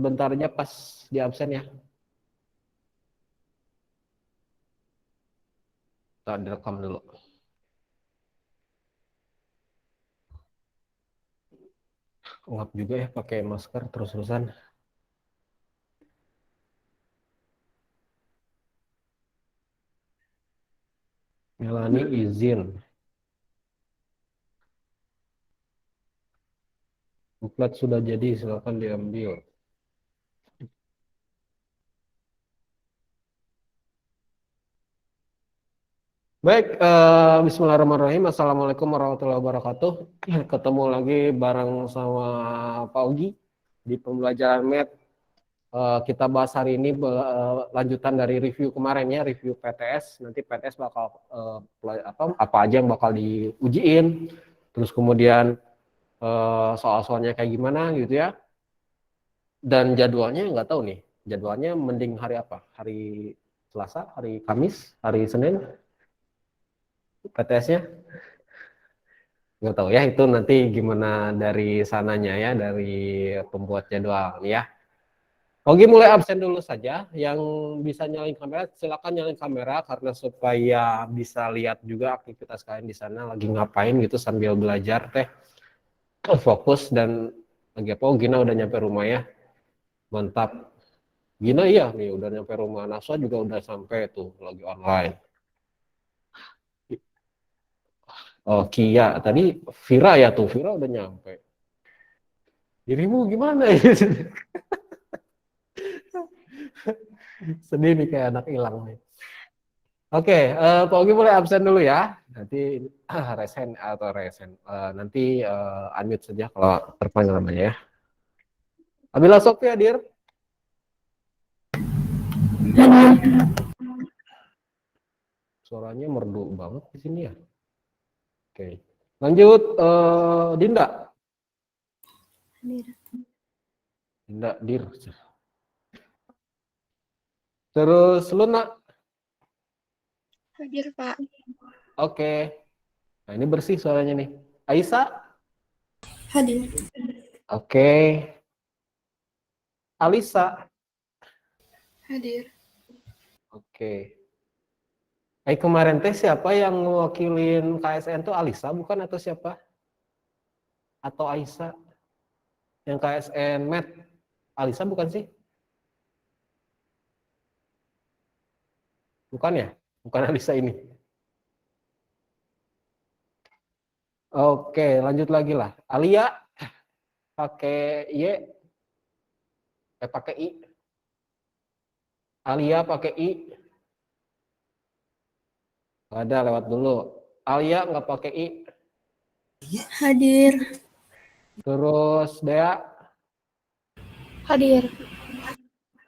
Bentarnya pas di absen ya. Kita direkam dulu. Ngap juga ya pakai masker terus-terusan. Melani izin. Buklet sudah jadi, silakan diambil. Baik, bismillahirrahmanirrahim. Assalamualaikum warahmatullahi wabarakatuh. Ketemu lagi bareng sama Pak Ugi di pembelajaran Math. Kita bahas hari ini lanjutan dari review kemarin ya, review PTS. Nanti PTS bakal apa aja yang bakal diujiin, terus kemudian soal-soalnya kayak gimana gitu ya. Dan jadwalnya nggak tahu nih, jadwalnya mending hari apa? Hari Selasa, hari Kamis, hari Senin PTS-nya? Nggak tahu ya, itu nanti gimana dari sananya ya, dari pembuat jadwal ya. Oke, mulai absen dulu saja. Yang bisa nyalain kamera, silakan nyalain kamera karena supaya bisa lihat juga aktivitas kalian di sana lagi ngapain gitu sambil belajar teh. Fokus dan lagi apa? Oh, Gina udah nyampe rumah ya. Mantap. Gina iya nih udah nyampe rumah. Naswa juga udah sampai tuh lagi online. Oh, Kia tadi Vira ya tuh. Vira udah nyampe. Dirimu gimana ya? Sedih nih kayak anak hilang nih. Oke, Pak Ogi boleh absen dulu ya. Nanti resen atau resen. Nanti unmute saja kalau terpanggil namanya ya. Abila Sofi hadir. Suaranya merdu banget di sini ya. Oke. Lanjut Dinda. Dinda dir. Terus Luna. Hadir, Pak. Oke. Nah, ini bersih suaranya nih. Aisyah. Hadir. Oke. Alisa. Hadir. Oke. Kemarin teh siapa yang mewakilin KSN tuh Alisa bukan atau siapa? Atau Aisyah? Yang KSN Med. Alisa bukan sih? Bukan ya? Bukan Alisa ini. Oke, lanjut lagi lah. Alia pakai Y, pakai I. Alia pakai I. Nggak ada, lewat dulu. Alia nggak pakai I. Hadir. Terus Dea. Hadir.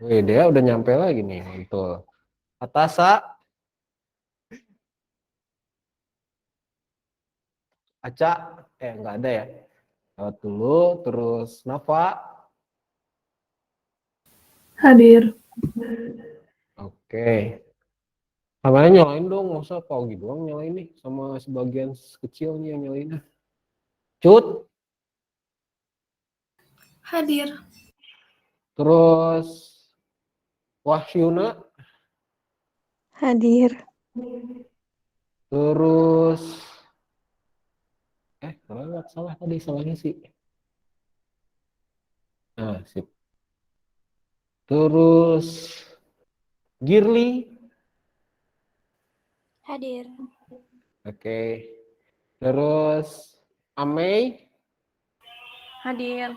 Wih, Dea udah nyampe lagi nih. Betul. Atasa. Aca. Nggak ada ya. Lewat dulu. Terus Nafa. Hadir. Oke. Namanya nyalain dong. Masa Paugi doang nyalain nih. Sama sebagian kecilnya yang nyalain. Cut. Hadir. Terus Wahyuna. Hadir. Terus salah tadi salahnya sih. Nah, sip. Terus Girly. Hadir. Oke. Terus Amei. Hadir.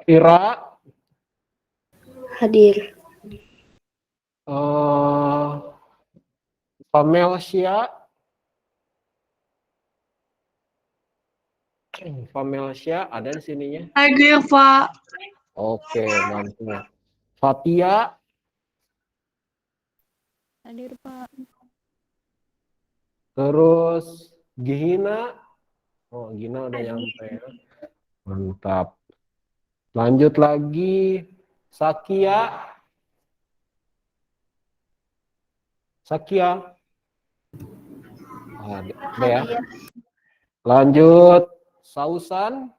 Ira. Hadir. Pamelsia. Pamelsia ada di sininya. Hadir, Pak. Oke, mantap. Fatia. Hadir, Pak. Terus Gina. Oh, Gina udah nyampe ya. Mantap. Lanjut lagi. Sakia. Sakia. Ada ya. Lanjut Sausan.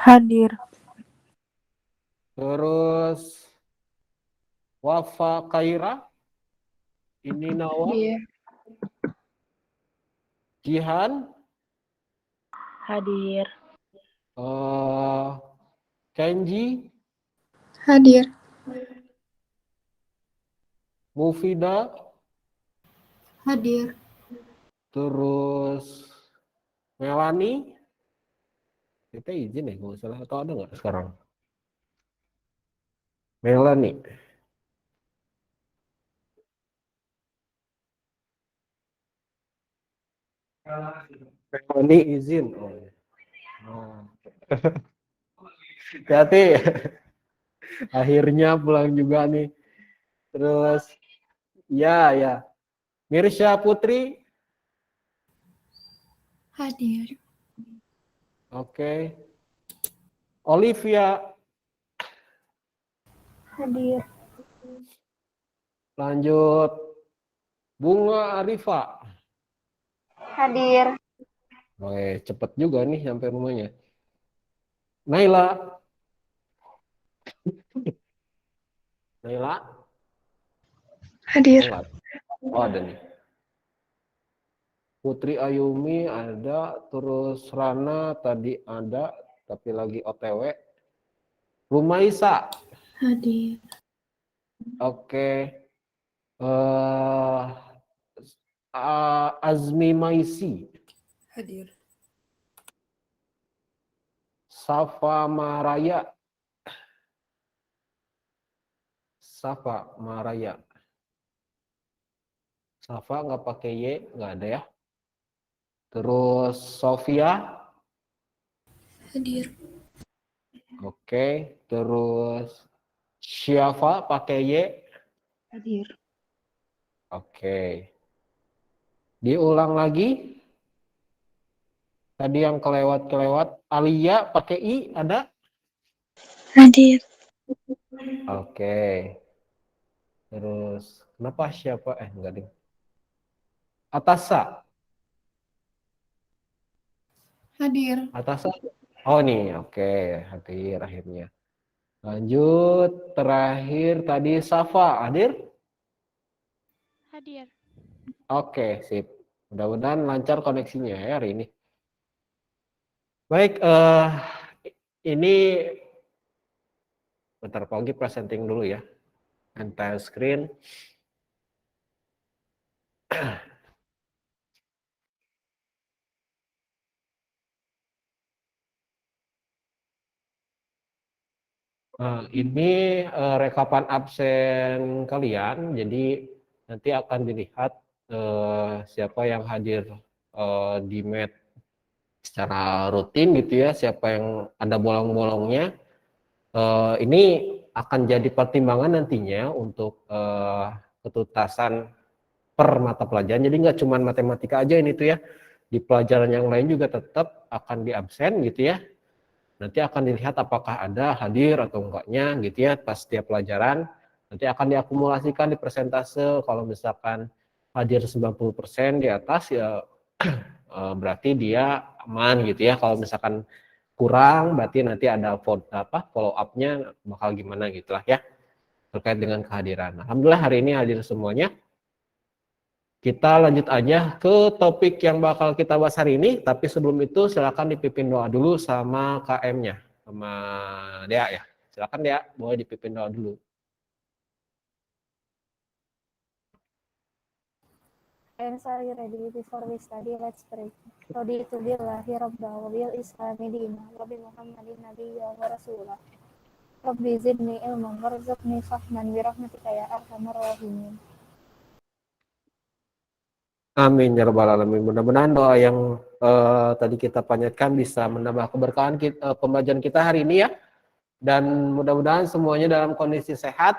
Hadir. Terus Wafa Kaira, ini Nawa, Hadir. Jihan, Hadir. eh, Kenji, Hadir. Mufida, Hadir. terus Melani. Kita izin ya, nggak salah atau ada nggak sekarang? Melani. Melani izin. Oh, ya. Oh. Hati-hati. Akhirnya pulang juga nih. Terus, ya, ya. Mirsya Putri. Hadir. Oke. Olivia. Hadir. Lanjut. Bunga Arifa. Hadir. Oke, cepet juga nih sampai rumahnya. Naila. Naila. Hadir. Oh, nggak. Oh, ada nih. Putri Ayumi ada, terus Rana tadi ada, tapi lagi OTW. Rumaisa. Hadir. Oke. eh Azmi Maisi. Hadir. Safa Maraya. Safa Maraya. Safa nggak pakai Y, nggak ada ya. Terus Sofia. Hadir. Oke. Terus Syafa pakai Y. Hadir. Oke. Diulang lagi. Tadi yang kelewat-kelewat. Alia pakai I ada? Hadir. Oke. Terus kenapa siapa? Enggak ding. Atasa. Hadir. Atasa. Oh nih, oke. Hadir akhirnya. Lanjut. Terakhir tadi Safa. Hadir? Hadir. Oke, sip. Mudah-mudahan lancar koneksinya ya hari ini. Baik, ini bentar Pogi presenting dulu ya. Entire screen. Ini rekapan absen kalian, jadi nanti akan dilihat siapa yang hadir di Meet secara rutin gitu ya, siapa yang ada bolong-bolongnya. Ini akan jadi pertimbangan nantinya untuk ketuntasan per mata pelajaran. Jadi nggak cuma matematika aja ini tuh ya, di pelajaran yang lain juga tetap akan diabsen gitu ya. Nanti akan dilihat apakah ada hadir atau enggaknya gitu ya pas setiap pelajaran. Nanti akan diakumulasikan di persentase. Kalau misalkan hadir 90% di atas ya berarti dia aman gitu ya. Kalau misalkan kurang berarti nanti ada follow up-nya bakal gimana gitu lah ya terkait dengan kehadiran. Alhamdulillah hari ini hadir semuanya. Kita lanjut aja ke topik yang bakal kita bahas hari ini, tapi sebelum itu silakan dipimpin doa dulu sama KM-nya, sama Dea ya. Silakan Dea, boleh dipimpin doa dulu. And sorry ready before we study, let's pray. Raditu billahi rabba wa bil islami dina wa bi muhammadin nabiyya wa rasulah. Rabbi zidni ilman warzuqni fahman bi rahmatika ya arhamar rahimin. Amin ya rabbal alamin. Mudah-mudahan doa yang tadi kita panjatkan bisa menambah keberkahan pembelajaran kita hari ini ya. Dan mudah-mudahan semuanya dalam kondisi sehat.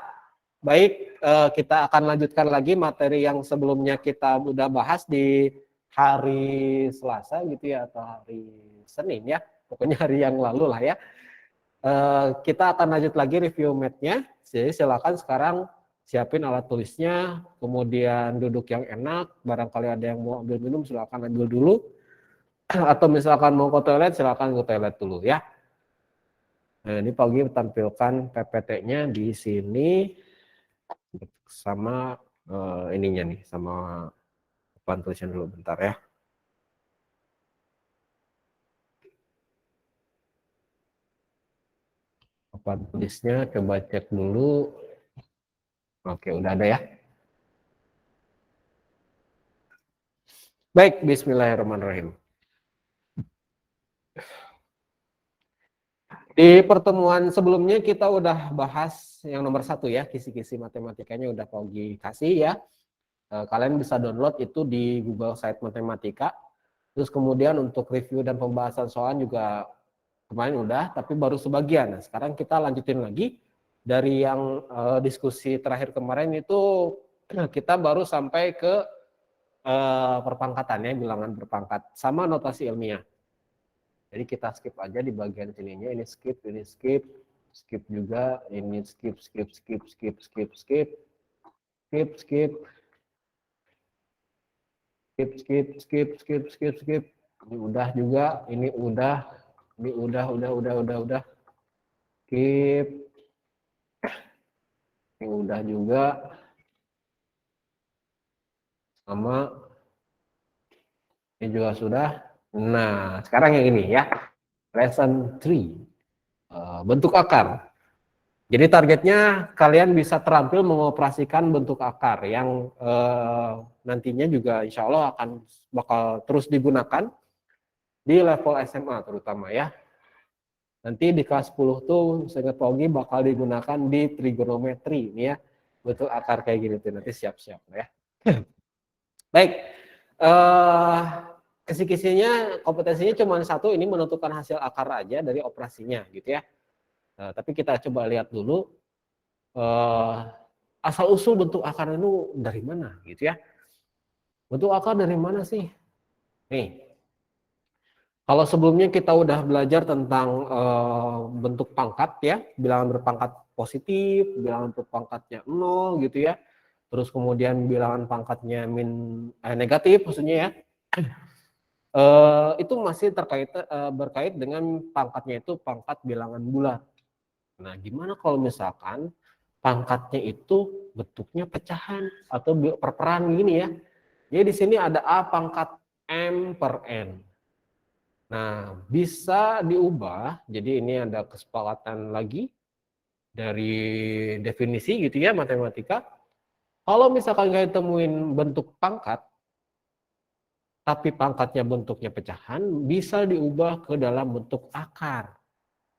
Baik, kita akan lanjutkan lagi materi yang sebelumnya kita udah bahas di hari Selasa gitu ya, atau hari Senin ya. Pokoknya hari yang lalu lah ya. Kita akan lanjut lagi review matnya. Jadi silakan sekarang siapin alat tulisnya, kemudian duduk yang enak. Barangkali ada yang mau ambil minum, silakan ambil dulu. Atau misalkan mau ke toilet, silakan ke toilet dulu ya. Nah, ini Pak Ugi tampilkan PPT-nya di sini sama ininya nih, sama papan tulisan dulu bentar ya. Papan tulisnya coba cek dulu. Oke, udah ada ya. Baik, bismillahirrahmanirrahim. Di pertemuan sebelumnya kita udah bahas yang nomor 1 ya, kisi-kisi matematikanya udah Pak Ugi kasih ya. Kalian bisa download itu di Google Site Matematika. Terus kemudian untuk review dan pembahasan soal juga kemarin udah, tapi baru sebagian. Nah, sekarang kita lanjutin lagi dari yang diskusi terakhir kemarin itu kita baru sampai ke perpangkatannya, bilangan berpangkat sama notasi ilmiah. Jadi kita skip aja di bagian sininya, ini skip juga, ini skip, ini udah juga, ini udah, skip, ini udah juga, sama, ini juga sudah. Nah, sekarang yang ini ya, lesson 3, bentuk akar. Jadi targetnya kalian bisa terampil mengoperasikan bentuk akar yang nantinya juga insya Allah akan bakal terus digunakan di level SMA terutama ya. Nanti di kelas 10 tuh seingat Pak Ogi bakal digunakan di trigonometri ini ya. Bentuk akar kayak gini tuh, nanti siap-siap ya. Baik, kisi-kisinya kompetensinya cuma 1, ini menentukan hasil akar aja dari operasinya gitu ya. Tapi kita coba lihat dulu asal usul bentuk akar itu dari mana gitu ya. Bentuk akar dari mana sih? Nih, kalau sebelumnya kita udah belajar tentang bentuk pangkat ya, bilangan berpangkat positif, bilangan berpangkatnya 0 gitu ya. Terus kemudian bilangan pangkatnya negatif maksudnya ya. Itu masih berkait dengan pangkatnya itu pangkat bilangan bulat. Nah, gimana kalau misalkan pangkatnya itu bentuknya pecahan atau perperan gini ya. Jadi di sini ada A pangkat M per N. Nah, bisa diubah. Jadi ini ada kesepakatan lagi dari definisi gitu ya matematika. Kalau misalkan kalian temuin bentuk pangkat, tapi pangkatnya bentuknya pecahan, bisa diubah ke dalam bentuk akar.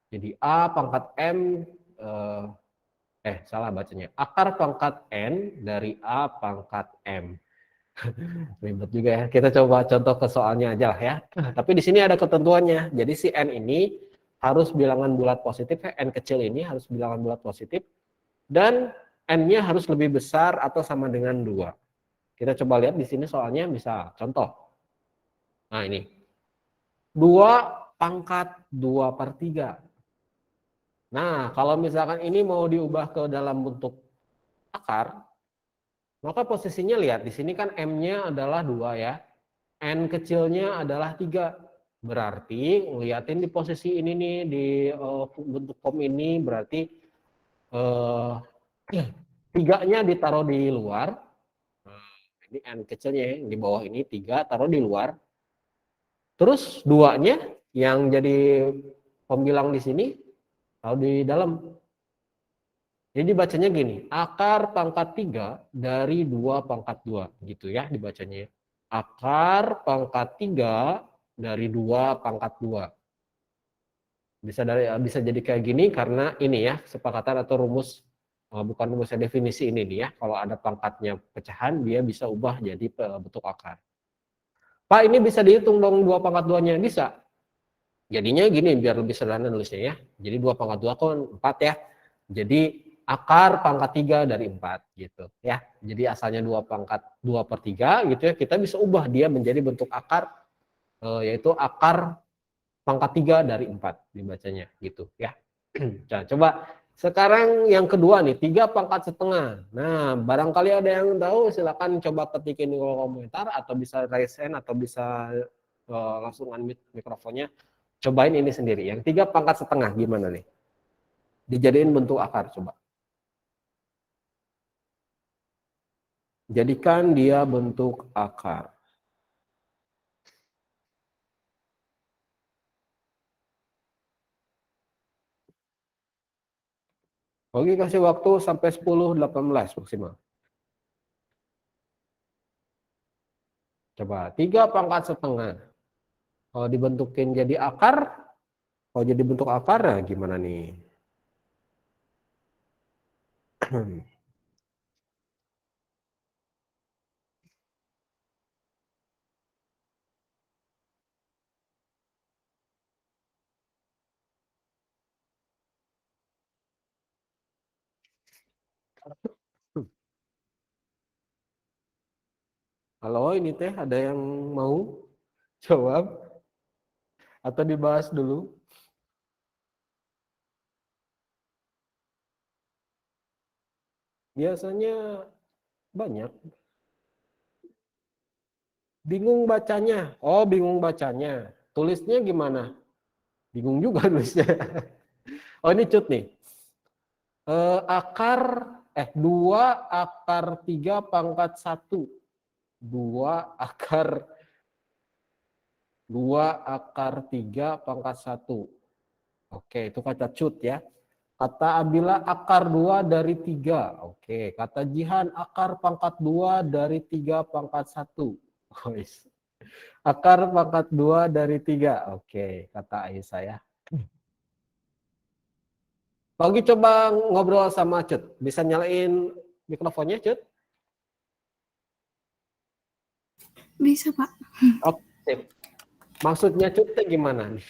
Jadi A pangkat M, salah bacanya. Akar pangkat N dari A pangkat M. Ribet juga ya. Kita coba contoh ke soalnya aja lah ya. Tapi di sini ada ketentuannya. Jadi si N ini harus bilangan bulat positif, N kecil ini harus bilangan bulat positif, dan N-nya harus lebih besar atau sama dengan 2. Kita coba lihat di sini soalnya bisa contoh. Nah ini. 2 pangkat 2/3. Nah, kalau misalkan ini mau diubah ke dalam bentuk akar, maka posisinya lihat di sini kan M-nya adalah 2 ya. N kecilnya adalah 3. Berarti ngeliatin di posisi ini nih di bentuk form ini berarti 3-nya ditaruh di luar. Nah, ini N kecilnya ya, di bawah ini 3 taruh di luar. Terus 2-nya yang jadi pembilang di sini taruh di dalam. Jadi bacanya gini, akar pangkat 3 dari 2 pangkat 2 gitu ya dibacanya. Akar pangkat 3 dari 2 pangkat 2. Bisa jadi kayak gini karena ini ya kesepakatan atau rumus, bukan rumusnya, definisi ini nih ya. Kalau ada pangkatnya pecahan dia bisa ubah jadi bentuk akar. Pak, ini bisa dihitung dong 2 pangkat 2-nya? Bisa. Jadinya gini biar lebih sederhana nulisnya ya. Jadi 2 pangkat 2 kan 4 ya. Jadi akar pangkat 3 dari 4 gitu ya. Jadi asalnya 2 pangkat 2/3 gitu ya. Kita bisa ubah dia menjadi bentuk akar, yaitu akar pangkat 3 dari 4 dibacanya gitu ya. Nah, coba sekarang yang kedua nih, 3 pangkat setengah. Nah, barangkali ada yang tahu silakan coba ketikin di kolom komentar atau bisa raise hand atau bisa langsung unmute mikrofonnya. Cobain ini sendiri. Yang 3 pangkat setengah gimana nih? Dijadiin bentuk akar, coba. Jadikan dia bentuk akar. Oke, kasih waktu sampai 10-18 maksimal. Coba, 3 pangkat setengah. Kalau dibentukin jadi akar, kalau jadi bentuk akar, nah gimana nih? Halo, ini teh ada yang mau jawab atau dibahas dulu? Biasanya banyak. Bingung bacanya. Oh, bingung bacanya. Tulisnya gimana? Bingung juga nulisnya. Oh, ini cut nih. Akar 2 akar 3 pangkat 1. 2 akar 3 pangkat 1. Oke, itu kata cut ya. Kata Abila akar 2 dari 3. Oke, kata Jihan akar pangkat 2 dari 3 pangkat 1. Akar pangkat 2 dari 3. Oke, kata Aisyah ya. Pagi coba ngobrol sama Cut. Bisa nyalain mikrofonnya, Cut? Bisa, Pak. Oke. Maksudnya Cut gimana nih?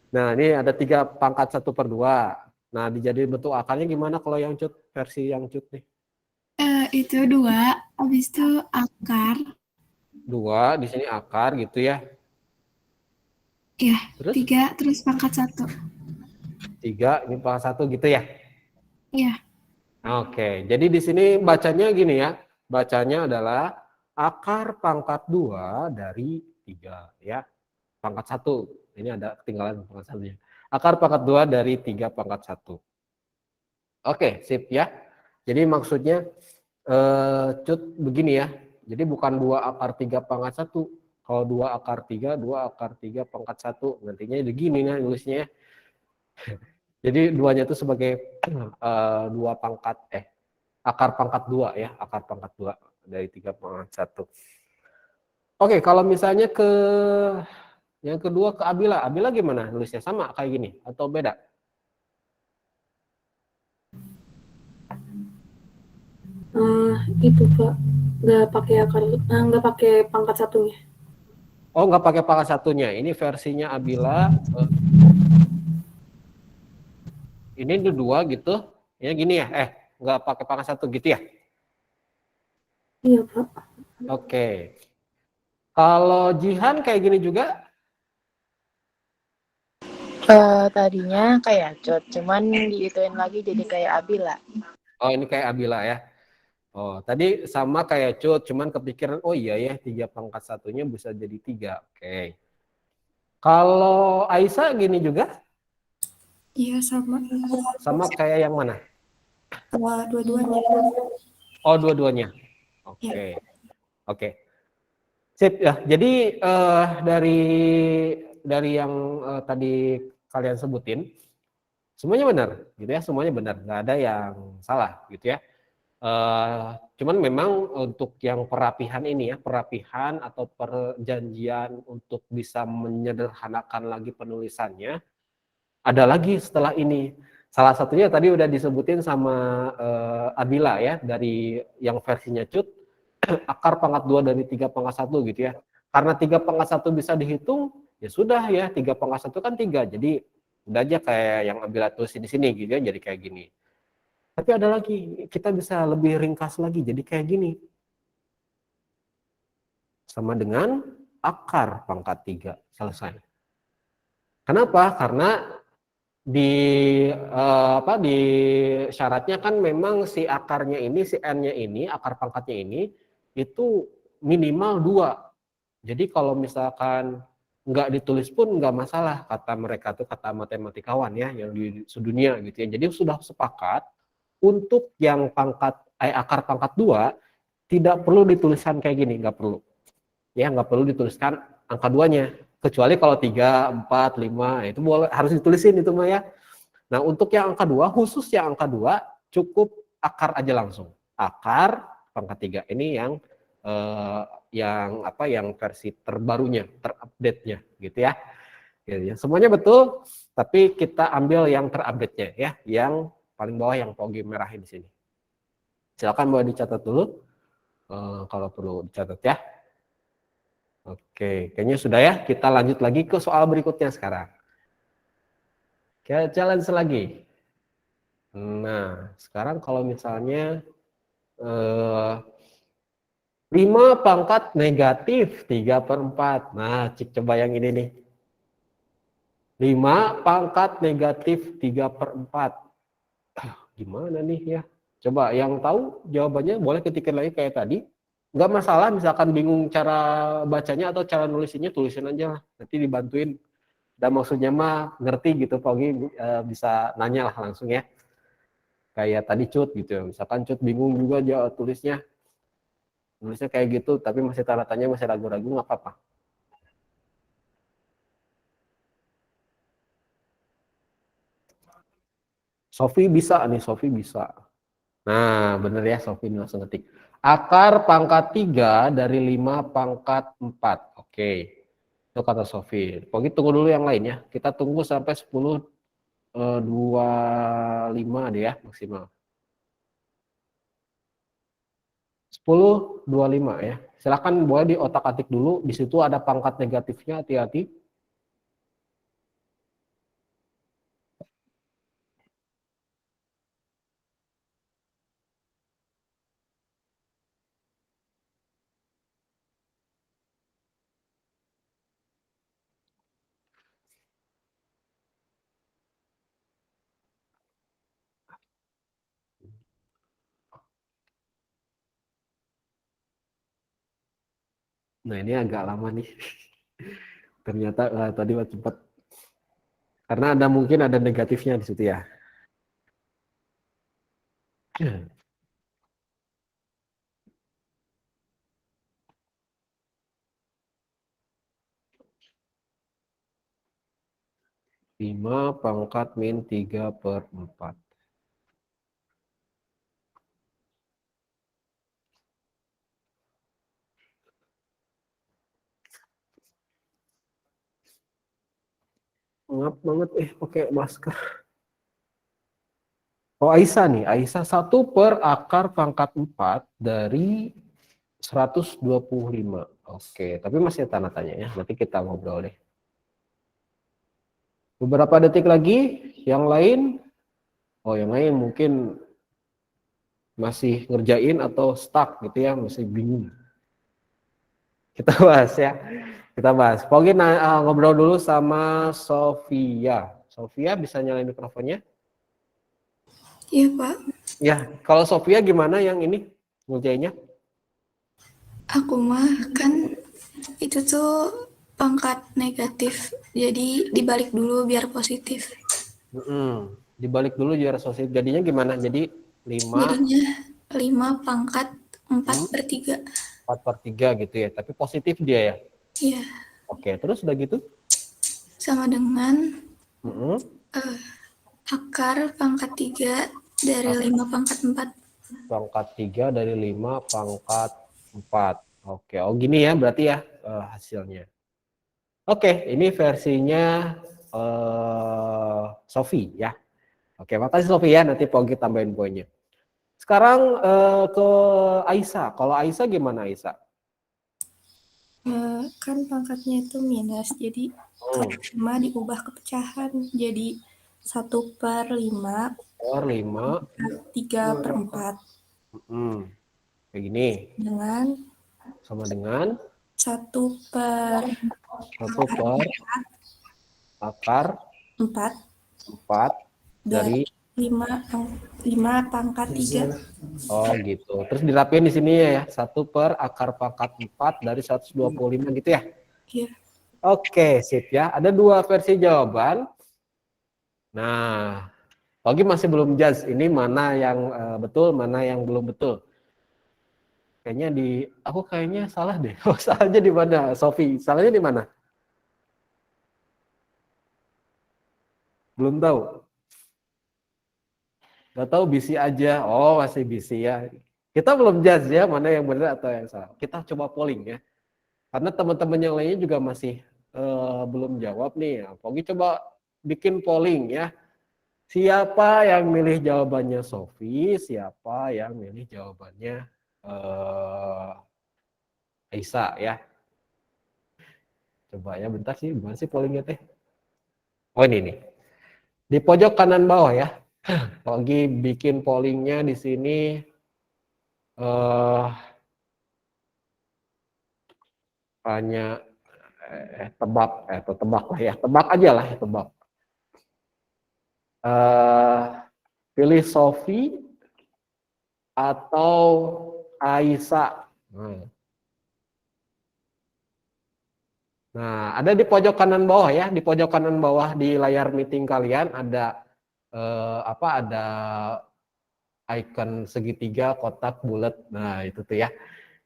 Nah, ini ada 3 pangkat 1/2. Nah, dijadiin bentuk akarnya gimana kalau yang Cut? Versi yang Cut nih. Itu 2, habis itu akar. 2, di sini akar gitu ya. Ya, Terus 3, terus pangkat 1. 3, ini pangkat 1 gitu ya. Iya. Oke, jadi di sini bacanya gini ya. Bacanya adalah akar pangkat 2 dari 3 ya. Pangkat 1. Ini ada ketinggalan pangkat 1-nya. Akar pangkat 2 dari 3 pangkat 1. Oke, sip ya. Jadi maksudnya Cut begini ya. Jadi bukan 2 akar 3 pangkat 1. Kalau 2 akar 3, 2 akar 3 pangkat 1. Nantinya begini nih nulisnya ya. Jadi duanya itu sebagai 2 pangkat akar pangkat 2 ya, akar pangkat 2 dari 3 pangkat 1. Oke, kalau misalnya ke yang kedua ke Abila. Abila gimana nulisnya? Sama kayak gini atau beda? Itu Pak, nggak pakai akar, nggak pakai pangkat satunya. Oh, nggak pakai pangkat satunya. Ini versinya Abila. Ini dua gitu. Ya gini ya. Nggak pakai pangkat 1 gitu ya? Iya Pak. Oke. Kalau Jihan kayak gini juga? Tadinya kayak Cut, cuman diituin lagi jadi kayak Abila. Oh, ini kayak Abila ya. Oh, tadi sama kayak Cut, cuman kepikiran, oh iya ya, 3 pangkat 1-nya bisa jadi 3. Oke. Kalau Aisyah gini juga? Iya, sama. Sama kayak yang mana? Dua-duanya. Oh, dua-duanya. Oke. Oke. Sip ya. Jadi dari yang tadi kalian sebutin, semuanya benar, gitu ya. Semuanya benar, nggak ada yang salah, gitu ya. Cuman memang untuk yang perapihan ini ya, perapihan atau perjanjian untuk bisa menyederhanakan lagi penulisannya, ada lagi setelah ini. Salah satunya tadi udah disebutin sama Abila ya, dari yang versinya Cut, akar pangkat 2 dari 3 pangkat 1 gitu ya. Karena 3 pangkat 1 bisa dihitung, ya sudah ya, 3 pangkat 1 kan 3. Jadi udah aja kayak yang Abila tulisin di sini gitu ya, jadi kayak gini. Tapi ada lagi, kita bisa lebih ringkas lagi, jadi kayak gini. Sama dengan akar pangkat 3, selesai. Kenapa? Karena di syaratnya kan memang si akarnya ini, si n-nya ini, akar pangkatnya ini, itu minimal 2. Jadi kalau misalkan nggak ditulis pun nggak masalah, kata mereka tuh, kata matematikawan ya yang di sedunia gitu ya. Jadi sudah sepakat untuk yang akar pangkat 2 tidak perlu dituliskan kayak gini, nggak perlu. Ya, nggak perlu dituliskan angka 2-nya. Kecuali kalau 3, 4, 5, itu boleh, harus ditulisin itu mah ya. Nah, untuk yang angka 2, khusus yang angka 2, cukup akar aja langsung. Akar pangkat 3 ini yang versi terbarunya, terupdate-nya gitu ya. Semuanya betul, tapi kita ambil yang terupdate-nya ya, yang paling bawah yang Pogi merahin di sini. Silakan boleh dicatat dulu kalau perlu dicatat ya. Oke, kayaknya sudah ya. Kita lanjut lagi ke soal berikutnya sekarang. Kita challenge lagi. Nah, sekarang kalau misalnya 5 pangkat negatif 3/4. Nah, coba yang ini nih. 5 pangkat negatif 3/4. Gimana nih ya? Coba yang tahu jawabannya boleh ketikkan lagi kayak tadi. Nggak masalah, misalkan bingung cara bacanya atau cara nulisinnya, tulisin aja lah. Nanti dibantuin. Dan maksudnya mah ngerti gitu, Pogi bisa nanya lah langsung ya. Kayak tadi Cut gitu. Misalkan Cut bingung juga dia tulisnya kayak gitu, tapi masih tanda tanya, masih ragu-ragu, nggak apa-apa. Sofi bisa nih, Sofi bisa. Nah, bener ya, Sofi langsung ngetik. Akar pangkat 3 dari 5 pangkat 4. Oke, itu kata Sofi. Pokoknya tunggu dulu yang lain ya. Kita tunggu sampai 10.25 deh ya, maksimal. 10.25 ya. Silakan boleh di otak-atik dulu. Di situ ada pangkat negatifnya, hati-hati. Nah, ini agak lama nih. Ternyata tadi cepat. Karena mungkin ada negatifnya di situ ya. 5 pangkat min 3/4. Ngap banget pakai masker. Oh, Aisyah nih, Aisyah 1/akar pangkat 4 dari 125. Oke, tapi masih tanda tanya ya. Nanti kita ngobrol deh. Beberapa detik lagi, yang lain. Oh, yang lain mungkin masih ngerjain atau stuck gitu ya, masih bingung. Kita bahas ya. Kita bahas. Pokoknya ngobrol dulu sama Sofia. Sofia bisa nyalain mikrofonnya? Iya, Pak. Ya, kalau Sofia gimana yang ini ngerjainnya? Aku mah kan itu tuh pangkat negatif. Jadi dibalik dulu biar positif. Dibalik dulu biar sosial. Jadinya gimana? Jadi 5 Jadinya 5 pangkat 4/3. 4/3 gitu ya. Tapi positif dia ya. Iya. Oke, terus udah gitu? Sama dengan Mm-mm. akar pangkat 3 dari 5 pangkat 4. Pangkat 3 dari 5 pangkat 4. Oke, oh gini ya berarti ya hasilnya. Oke, ini versinya Sofi ya. Oke, makasih Sofi ya, nanti Pogi tambahin poinnya. Sekarang ke Aisyah. Kalau Aisyah gimana Aisyah? Kan pangkatnya itu minus, jadi kalau 5 diubah ke pecahan jadi 1/5 Per 5. 3/4 Kayak gini. Sama dengan 1 per 1 per akar 4 4 dari 5 pangkat 3. oh gitu. Terus dirapiin di sini ya 1 per akar pangkat 4 dari 125 gitu ya. Iya. Oke, sip ya. Ada dua versi jawaban. Nah, Ogi masih belum judge ini mana yang betul, mana yang belum betul. Kayaknya aku kayaknya salah deh. Oh, salahnya di mana, Sofi? Salahnya di mana? Belum tahu. Gak tahu busy aja. Oh, masih busy ya. Kita belum judge ya mana yang benar atau yang salah. Kita coba polling ya. Karena teman-teman yang lainnya juga masih belum jawab nih. Ogi coba bikin polling ya. Siapa yang milih jawabannya Sofi, siapa yang milih jawabannya Aisyah ya. Coba ya bentar sih, gimana sih pollingnya teh? Oh ini nih. Di pojok kanan bawah ya. Lagi bikin pollingnya di sini hanya tebak lah ya. Tebak aja lah ya, tebak. Pilih Sofi atau Aisyah. Nah, ada di pojok kanan bawah ya, di pojok kanan bawah di layar meeting kalian ada ada icon segitiga, kotak, bulat. Nah, itu tuh ya.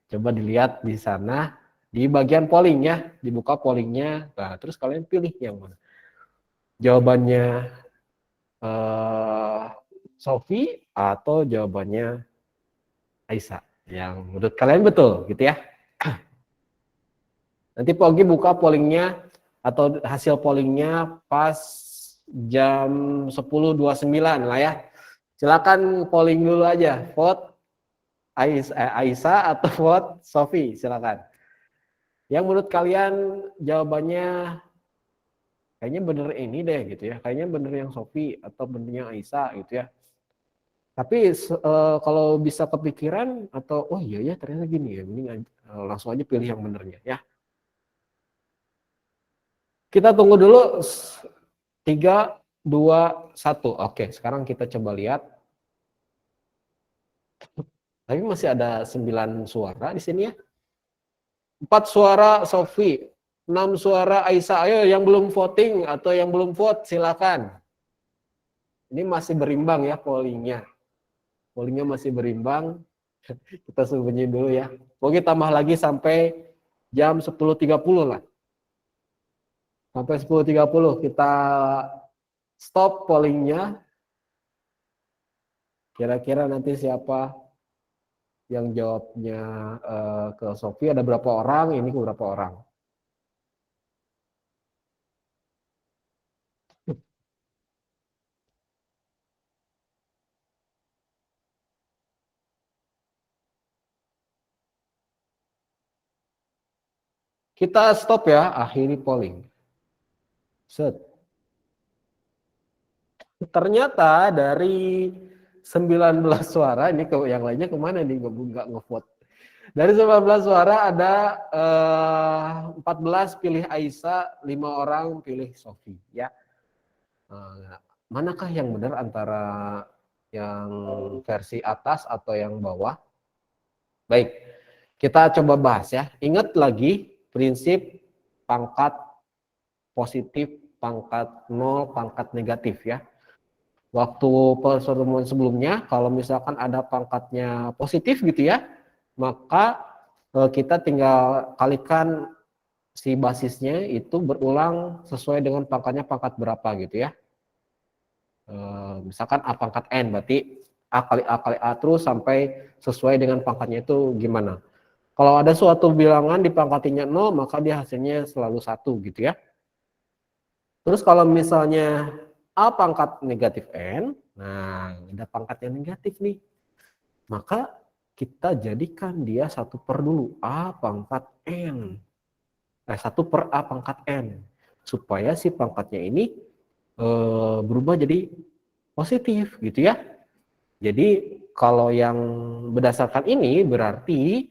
Coba dilihat di sana di bagian pollingnya, dibuka pollingnya. Nah, terus kalian pilih yang mana. Jawabannya Sofi atau jawabannya Aisyah yang menurut kalian betul gitu ya. Nanti Pogi buka pollingnya atau hasil pollingnya pas jam 10.29 lah ya. Silakan polling dulu aja, vote Aisyah atau vote Sofi, silakan. Yang menurut kalian jawabannya kayaknya bener ini deh gitu ya. Kayaknya bener yang Sofi atau bener yang Aisyah gitu ya. Tapi kalau bisa kepikiran atau oh iya ya ternyata gini ya, mending langsung aja pilih yang benernya ya. Kita tunggu dulu 3, 2, 1. Oke, sekarang kita coba lihat. Tapi masih ada 9 suara di sini ya. 4 suara Sofi, 6 suara Aisyah. Ayo yang belum voting atau yang belum vote silakan. Ini masih berimbang ya pollingnya. Pollingnya masih berimbang. Kita sembunyi dulu ya. Oke, tambah lagi sampai jam 10.30 lah. Sampai 10.30 kita stop pollingnya. Kira-kira nanti siapa yang jawabnya ke Sofi, ada berapa orang, ini ke berapa orang. Kita stop ya, akhiri polling. Set. Ternyata dari 19 suara, ini yang lainnya kemana nih, nggak ngevote. Dari 19 suara ada 14 pilih Aisyah, 5 orang pilih Sofi ya. Manakah yang benar antara yang versi atas atau yang bawah? Baik, kita coba bahas ya. Ingat lagi prinsip pangkat positif, pangkat nol, pangkat negatif ya. Waktu pertemuan sebelumnya, kalau misalkan ada pangkatnya positif gitu ya, maka kita tinggal kalikan si basisnya itu berulang sesuai dengan pangkatnya pangkat berapa gitu ya. Misalkan A pangkat N, berarti A kali A kali A terus sampai sesuai dengan pangkatnya itu gimana. Kalau ada suatu bilangan dipangkatinya 0, maka dia hasilnya selalu 1 gitu ya. Terus kalau misalnya A pangkat negatif N, nah ada pangkat yang negatif nih, maka kita jadikan dia 1 per dulu, A pangkat N. 1 per A pangkat N. Supaya si pangkatnya ini berubah jadi positif gitu ya. Jadi kalau yang berdasarkan ini berarti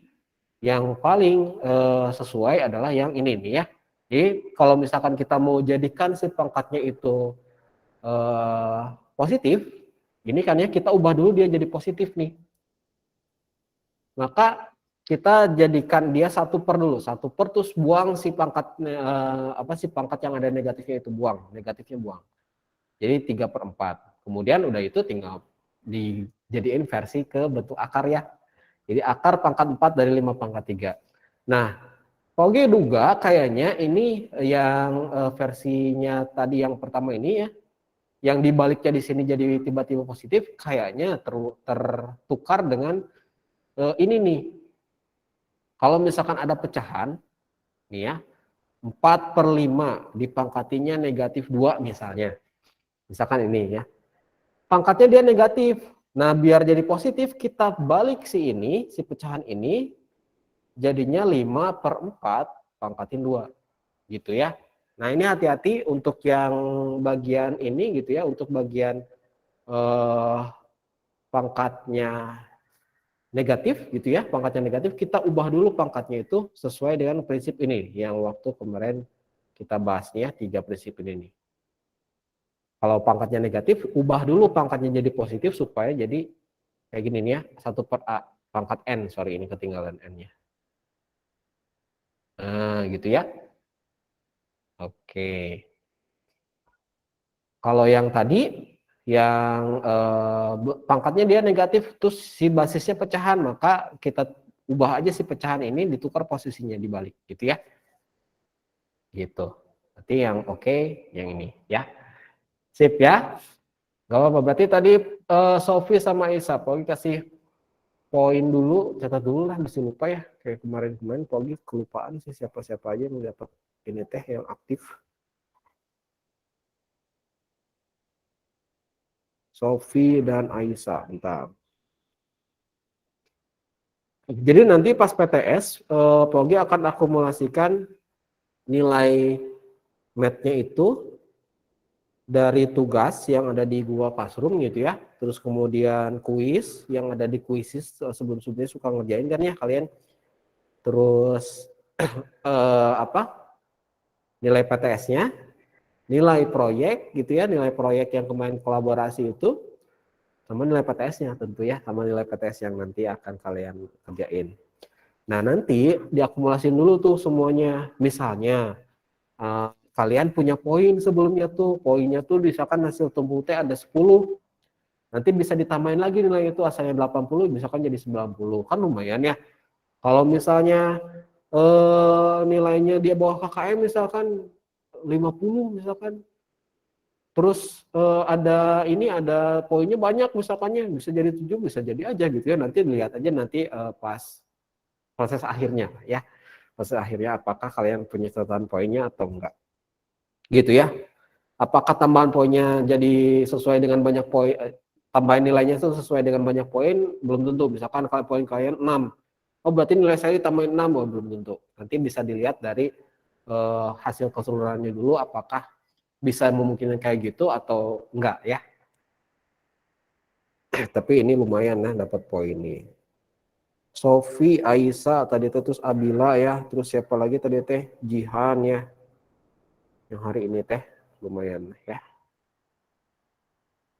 yang paling sesuai adalah yang ini nih ya. Jadi kalau misalkan kita mau jadikan si pangkatnya itu positif, ini kan ya kita ubah dulu dia jadi positif nih. Maka kita jadikan dia 1/4 dulu, 1/4 terus buang si pangkat si pangkat yang ada negatifnya itu, buang, negatifnya buang. Jadi 3/4. Kemudian udah itu tinggal dijadiin versi ke bentuk akar ya. Jadi akar pangkat 4 dari 5 pangkat 3. Nah, Oke duga kayaknya ini yang versinya tadi yang pertama ini ya, yang dibaliknya di sini jadi tiba-tiba positif, kayaknya tertukar dengan ini nih. Kalau misalkan ada pecahan, nih ya, 4/5 dipangkatinya negatif 2 misalnya. Misalkan ini ya. Pangkatnya dia negatif. Nah, biar jadi positif, kita balik si pecahan ini, jadinya 5/4 pangkatin 2. Gitu ya. Nah, ini hati-hati untuk yang bagian ini gitu ya, untuk bagian pangkatnya negatif gitu ya, pangkatnya negatif, kita ubah dulu pangkatnya itu sesuai dengan prinsip ini yang waktu kemarin kita bahasnya 3 prinsip ini nih. Kalau pangkatnya negatif, ubah dulu pangkatnya jadi positif supaya jadi kayak gini nih ya, 1/A, pangkat N, sorry ini ketinggalan N-nya. Nah, gitu ya. Oke. Kalau yang tadi, yang pangkatnya dia negatif, terus si basisnya pecahan, maka kita ubah aja si pecahan ini, ditukar posisinya dibalik, gitu ya. Gitu. Berarti yang oke, yang ini ya. Sip ya. Gak apa-apa, berarti tadi Sofi sama Isa, Pogi kasih poin dulu, catat dulu lah, masih lupa ya. Kayak kemarin-kemarin Pogi kelupaan sih siapa-siapa aja yang dapat ini teh yang aktif. Sofi dan Aisyah, bentar. Jadi nanti pas PTS, Pogi akan akumulasikan nilai matnya itu dari tugas yang ada di Google Classroom gitu ya, terus kemudian kuis yang ada di Quizizz, sebelum-sebelumnya suka ngerjain kan ya kalian, terus nilai PTS-nya, nilai proyek gitu ya, nilai proyek yang kemarin kolaborasi itu, sama nilai PTS-nya tentu ya, sama nilai PTS yang nanti akan kalian kerjain. Nah, nanti diakumulasin dulu tuh semuanya. Misalnya, kalian punya poin sebelumnya tuh, poinnya tuh misalkan hasil tumbuh T ada 10, nanti bisa ditambahin lagi nilai itu, asalnya 80, misalkan jadi 90, kan lumayan ya. Kalau misalnya nilainya dia bawah KKM misalkan 50 misalkan, terus ada poinnya banyak misalkannya, bisa jadi 7, bisa jadi aja gitu ya, nanti lihat aja nanti pas proses akhirnya ya, proses akhirnya apakah kalian punya catatan poinnya atau enggak gitu ya. Apakah tambahan poinnya jadi sesuai dengan banyak poin, tambahan nilainya itu sesuai dengan banyak poin, belum tentu. Misalkan kalau poin kalian 6, oh berarti nilai saya ditambahin 6, oh, belum tentu. Nanti bisa dilihat dari hasil keseluruhannya dulu, apakah bisa memungkinkan kayak gitu atau enggak ya. Tapi ini lumayan ya dapat poin nih. Sofi, Aisyah tadi itu, terus Abila ya, terus siapa lagi tadi teh, Jihan ya. Yang hari ini teh lumayan ya.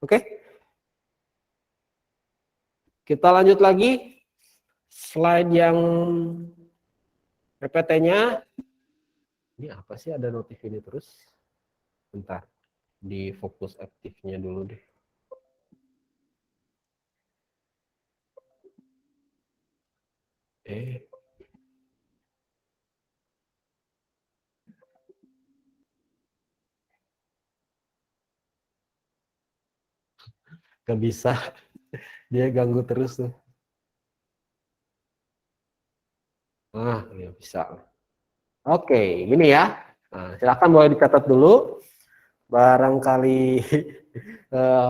Oke. Kita lanjut lagi. Slide yang PPT-nya. Ini apa sih ada notif ini terus? Bentar. Di fokus aktifnya dulu deh. Gak bisa. Dia ganggu terus tuh. Ya bisa. Oke, gini ya. Nah, silakan boleh dicatat dulu. Barangkali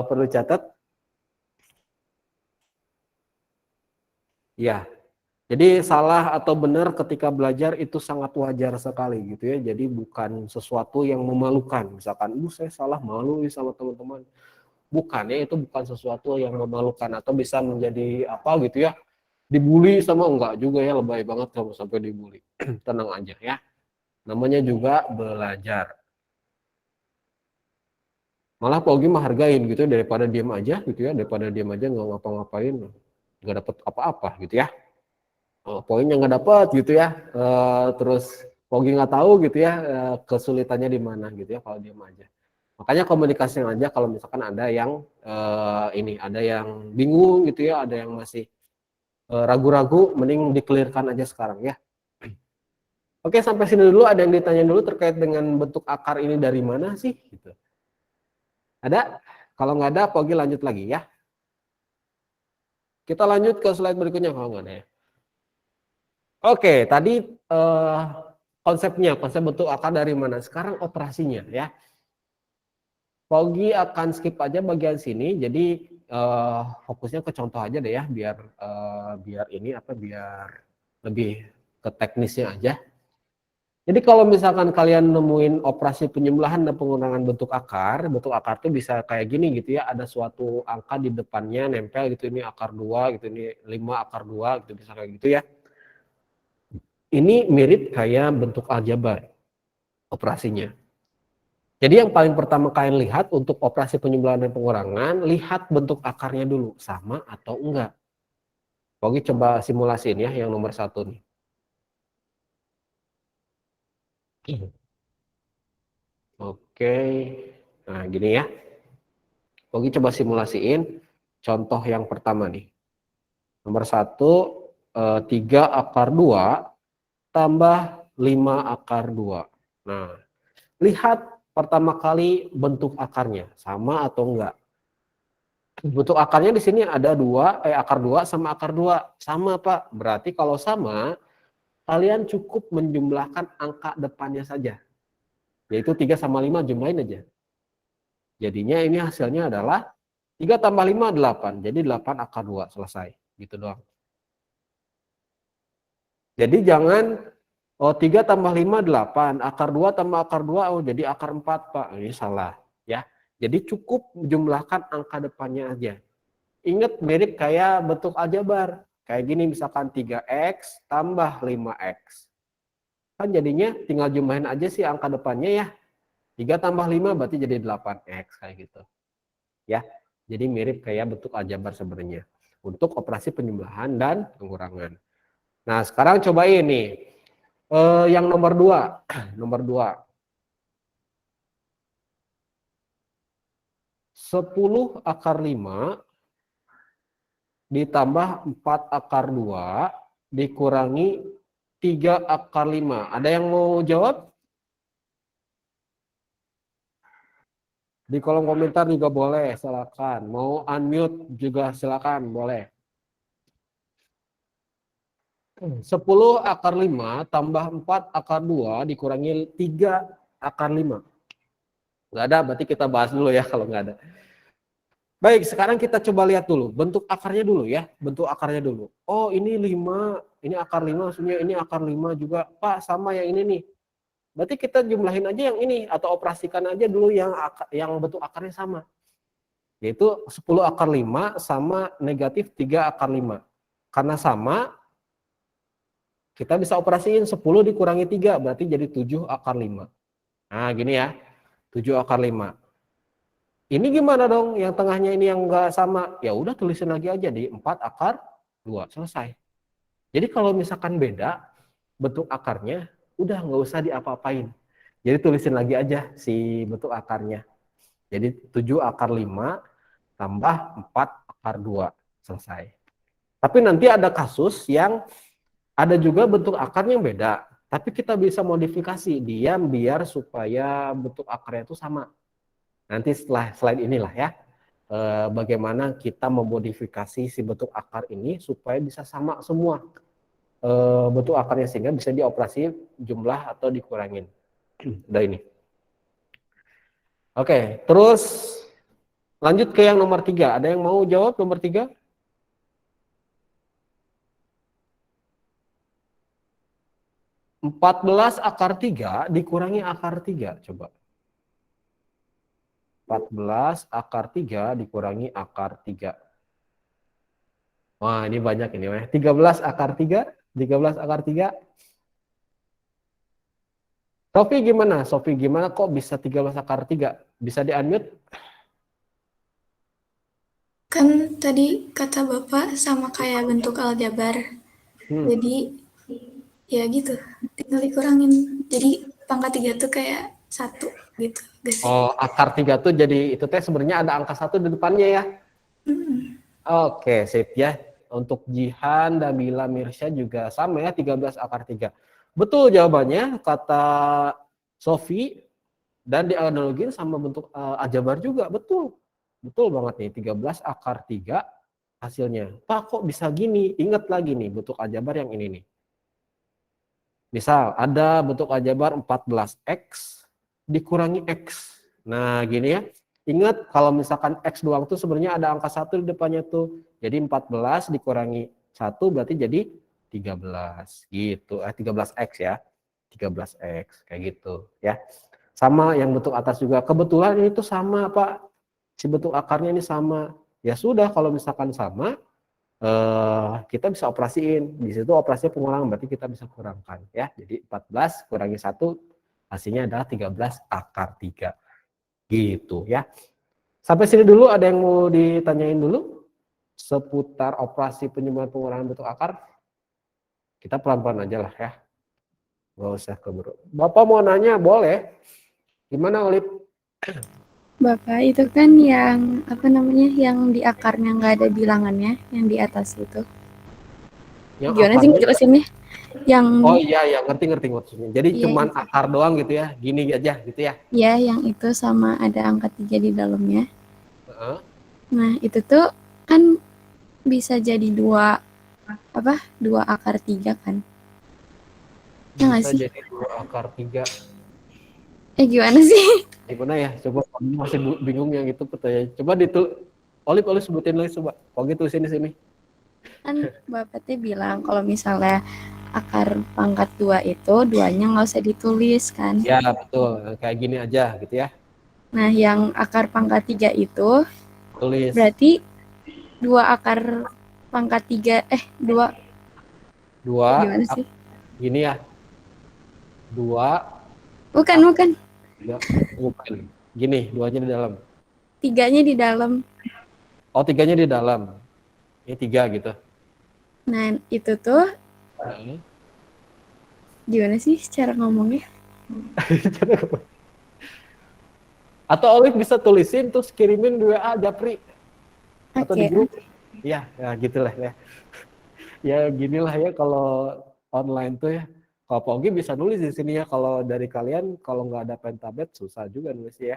perlu catat. Ya, jadi salah atau benar ketika belajar itu sangat wajar sekali gitu ya. Jadi bukan sesuatu yang memalukan. Misalkan, saya salah, malu sama teman-teman. Bukannya itu bukan sesuatu yang memalukan atau bisa menjadi apa gitu ya. Dibully sama enggak juga ya, lebay banget kalau sampai dibully. Tenang aja ya. Namanya juga belajar. Malah Pak Ogi mah hargain gitu ya, daripada diam aja gitu ya, daripada diam aja nggak ngapa-ngapain, nggak dapet apa-apa gitu ya. poinnya nggak dapat gitu ya, terus Pogi nggak tahu gitu ya, kesulitannya di mana gitu ya kalau diam aja. Makanya komunikasi aja kalau misalkan ada yang ada yang bingung gitu ya, ada yang masih ragu-ragu, mending dikelirkan aja sekarang ya. Oke, sampai sini dulu. Ada yang ditanya dulu terkait dengan bentuk akar ini dari mana sih? Gitu. Ada? Kalau nggak ada, Pogi lanjut lagi ya. Kita lanjut ke slide berikutnya kalau nggak ada ya. Oke, tadi konsepnya, konsep bentuk akar dari mana. Sekarang operasinya ya. Pogi akan skip aja bagian sini. Jadi fokusnya ke contoh aja deh ya, biar lebih ke teknisnya aja. Jadi kalau misalkan kalian nemuin operasi penyembelahan dan pengurangan bentuk akar itu bisa kayak gini gitu ya, ada suatu angka di depannya nempel gitu, ini akar 2 gitu, ini 5 akar 2 gitu, bisa kayak gitu ya. Ini mirip kayak bentuk aljabar operasinya. Jadi yang paling pertama kalian lihat untuk operasi penyembelahan dan pengurangan, lihat bentuk akarnya dulu, sama atau enggak. Oke, coba simulasiin ya yang nomor 1 nih. Oke, nah gini ya. Oke, coba simulasiin contoh yang pertama nih. Nomor 1, 3 akar 2 tambah 5 akar 2. Nah, lihat pertama kali bentuk akarnya, sama atau enggak. Bentuk akarnya di sini ada akar 2 sama akar 2. Sama, Pak. Berarti kalau sama, kalian cukup menjumlahkan angka depannya saja. Yaitu 3 sama 5 jumlahin aja. Jadinya ini hasilnya adalah 3 tambah 5, 8. Jadi 8 akar 2, selesai. Gitu doang. Jadi jangan 3 tambah 5, 8. Akar 2 tambah akar 2, jadi akar 4, Pak. Ini salah. Ya. Jadi cukup jumlahkan angka depannya aja. Ingat mirip kayak bentuk aljabar. Kayak gini misalkan 3x tambah 5x. Kan jadinya tinggal jumlahin aja sih angka depannya ya. 3 tambah 5 berarti jadi 8x kayak gitu. Ya. Jadi mirip kayak bentuk aljabar sebenarnya. Untuk operasi penjumlahan dan pengurangan. Nah, sekarang coba ini. Yang nomor 2. Nomor 2. 10 akar 5 ditambah 4 akar 2 dikurangi 3 akar 5. Ada yang mau jawab? Di kolom komentar juga boleh, silakan. Mau unmute juga silakan, boleh. 10 akar 5 tambah 4 akar 2 dikurangi 3 akar 5. Nggak ada, berarti kita bahas dulu ya kalau nggak ada. Baik, sekarang kita coba lihat dulu. Bentuk akarnya dulu ya. Bentuk akarnya dulu. Oh, ini 5. Ini akar 5, maksudnya ini akar 5 juga. Pak, sama yang ini nih. Berarti kita jumlahin aja yang ini. Atau operasikan aja dulu yang bentuk akarnya sama. Yaitu 10 akar 5 sama negatif 3 akar 5. Karena sama, kita bisa operasiin 10 dikurangi 3. Berarti jadi 7 akar 5. Nah, gini ya. 7 akar 5. Ini gimana dong? Yang tengahnya ini yang enggak sama. Ya udah tulisin lagi aja di 4 akar 2. Selesai. Jadi kalau misalkan beda bentuk akarnya, udah nggak usah diapa-apain. Jadi tulisin lagi aja si bentuk akarnya. Jadi 7 akar 5 tambah 4 akar 2. Selesai. Tapi nanti ada kasus yang ada juga bentuk akarnya yang beda. Tapi kita bisa modifikasi dia biar supaya bentuk akarnya itu sama. Nanti setelah slide inilah ya, bagaimana kita memodifikasi si bentuk akar ini supaya bisa sama semua bentuk akarnya sehingga bisa dioperasi jumlah atau dikurangin. Udah ini. Oke, terus lanjut ke yang nomor 3. Ada yang mau jawab nomor 3? Empat belas akar 3 dikurangi akar 3, coba. 14 akar 3 dikurangi akar 3. Wah, ini banyak ini. 13 akar 3. 13 akar 3. Sofi gimana kok bisa 13 akar 3? Bisa di-unmute? Kan tadi kata Bapak sama kayak bentuk aljabar. Jadi ya gitu, tinggal dikurangin. Jadi pangkat 3 tuh kayak 1 gitu, gak sih? Oh, akar 3 tuh jadi itu teh sebenarnya ada angka 1 di depannya ya. Oke, sip ya. Untuk Jihan, Nabila, Mirsya juga sama ya, 13 akar 3. Betul jawabannya, kata Sofi, dan dianalogin sama bentuk aljabar juga, betul. Betul banget nih, 13 akar 3 hasilnya. Pak, kok bisa gini? Ingat lagi nih, bentuk aljabar yang ini nih. Misal, ada bentuk aljabar 14X dikurangi X. Nah, gini ya. Ingat, kalau misalkan X doang tuh sebenarnya ada angka 1 di depannya tuh. Jadi 14 dikurangi 1 berarti jadi 13. Gitu. 13X ya. 13X. Kayak gitu ya. Sama yang bentuk atas juga. Kebetulan ini tuh sama, Pak. Si bentuk akarnya ini sama. Ya sudah, kalau misalkan sama, kita bisa operasiin. Di situ operasinya pengulangan, berarti kita bisa kurangkan ya. Jadi 14 kurangi 1 hasilnya adalah 13 akar 3. Gitu ya. Sampai sini dulu, ada yang mau ditanyain dulu seputar operasi penjumlahan pengurangan bentuk akar? Kita pelan-pelan aja lah ya. Nggak usah keburu. Bapak mau nanya, boleh. Gimana, Olip? Bapak, itu kan yang apa namanya, yang di akarnya nggak ada bilangannya, yang di atas itu. Yang Gimana sih akarnya? ngejelasinnya? Yang Oh iya, ngerti maksudnya. Jadi iya, cuman itu. akar doang gitu ya, gini aja gitu ya. Ya, yang itu sama ada angka 3 di dalamnya. Heeh. Nah, itu tuh kan bisa jadi dua akar 3 kan? Ya nggak Bisa sih? jadi 2 akar 3. Gimana sih? Gimana ya? Coba masih bingung yang itu pertanyaan. Coba Olip sebutin lagi coba. Kok gitu sini. Kan Bapak teh bilang kalau misalnya akar pangkat 2 itu, duanya nggak usah ditulis kan? Ya, betul. Kayak gini aja gitu ya. Nah, yang akar pangkat 3 itu Tulis. berarti 2 akar pangkat 3, 2, 2 gimana sih? gini ya. 2 Bukan. 3 bukan. Gini, 2-nya di dalam. 3-nya di dalam. Oh, 3-nya di dalam. Ini 3 gitu. Nah, itu tuh Heeh. gimana sih cara ngomongnya? Atau Olip bisa tulisin terus kirimin 2A Japri atau di Oke. grup. Ya gitulah ya. Ya ginilah ya kalau online tuh ya. Kalau Pogi bisa nulis di sini ya. Kalau dari kalian kalau nggak ada pen tablet susah juga nulis ya.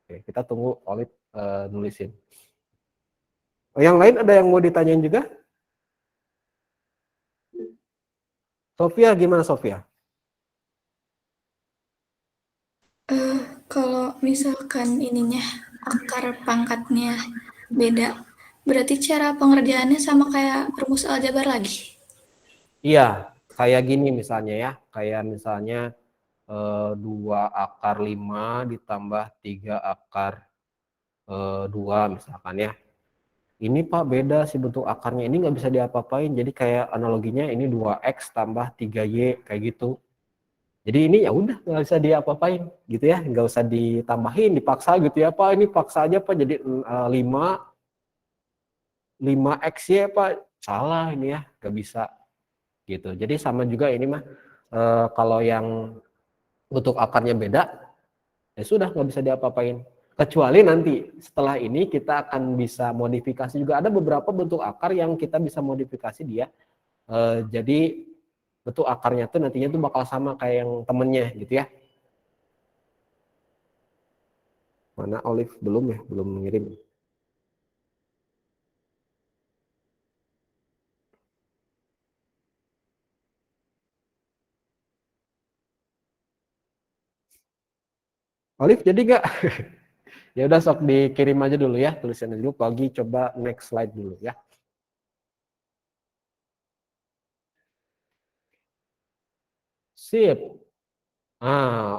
Oke, kita tunggu Olip nulisin. Yang lain ada yang mau ditanyain juga? Sofia, gimana Sofia? Kalau misalkan ininya akar pangkatnya beda, berarti cara pengerjaannya sama kayak rumus aljabar lagi. Iya, kayak gini misalnya ya. Kayak misalnya 2 akar 5 ditambah 3 akar 2 misalkan ya. Ini Pak beda sih bentuk akarnya, ini nggak bisa diapa-apain. Jadi kayak analoginya ini 2X tambah 3Y kayak gitu. Jadi ini ya udah nggak bisa diapa-apain gitu ya, nggak usah ditambahin, dipaksa gitu ya Pak. Ini paksa aja Pak jadi 5XY Pak. Salah ini ya, nggak bisa gitu. Jadi sama juga ini mah kalau yang bentuk akarnya beda, ya sudah nggak bisa diapa-apain. Kecuali nanti setelah ini kita akan bisa modifikasi juga, ada beberapa bentuk akar yang kita bisa modifikasi dia jadi bentuk akarnya tuh nantinya tuh bakal sama kayak yang temennya gitu ya. Mana Olive belum ya, belum mengirim. Olive jadi nggak? Ya udah sok dikirim aja dulu ya tulisannya dulu. Pagi coba next slide dulu ya. Sip.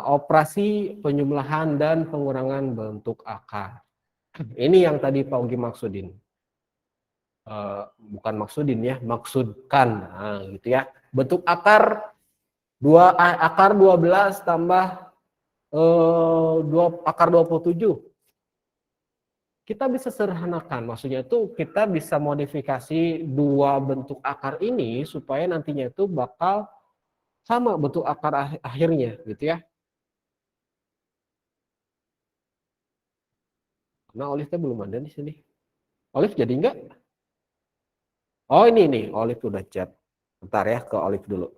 Operasi penjumlahan dan pengurangan bentuk akar. Ini yang tadi Pak Ugi maksudin. Bukan maksudin ya, maksudkan. Nah, gitu ya. Bentuk akar akar 12 tambah akar 27. kita bisa sederhanakan. Maksudnya itu kita bisa modifikasi dua bentuk akar ini supaya nantinya itu bakal sama bentuk akar akhirnya gitu ya. Nah, Olive belum ada di sini. Olive jadi enggak? Oh, ini nih, Olive udah chat. Bentar ya, ke Olive dulu.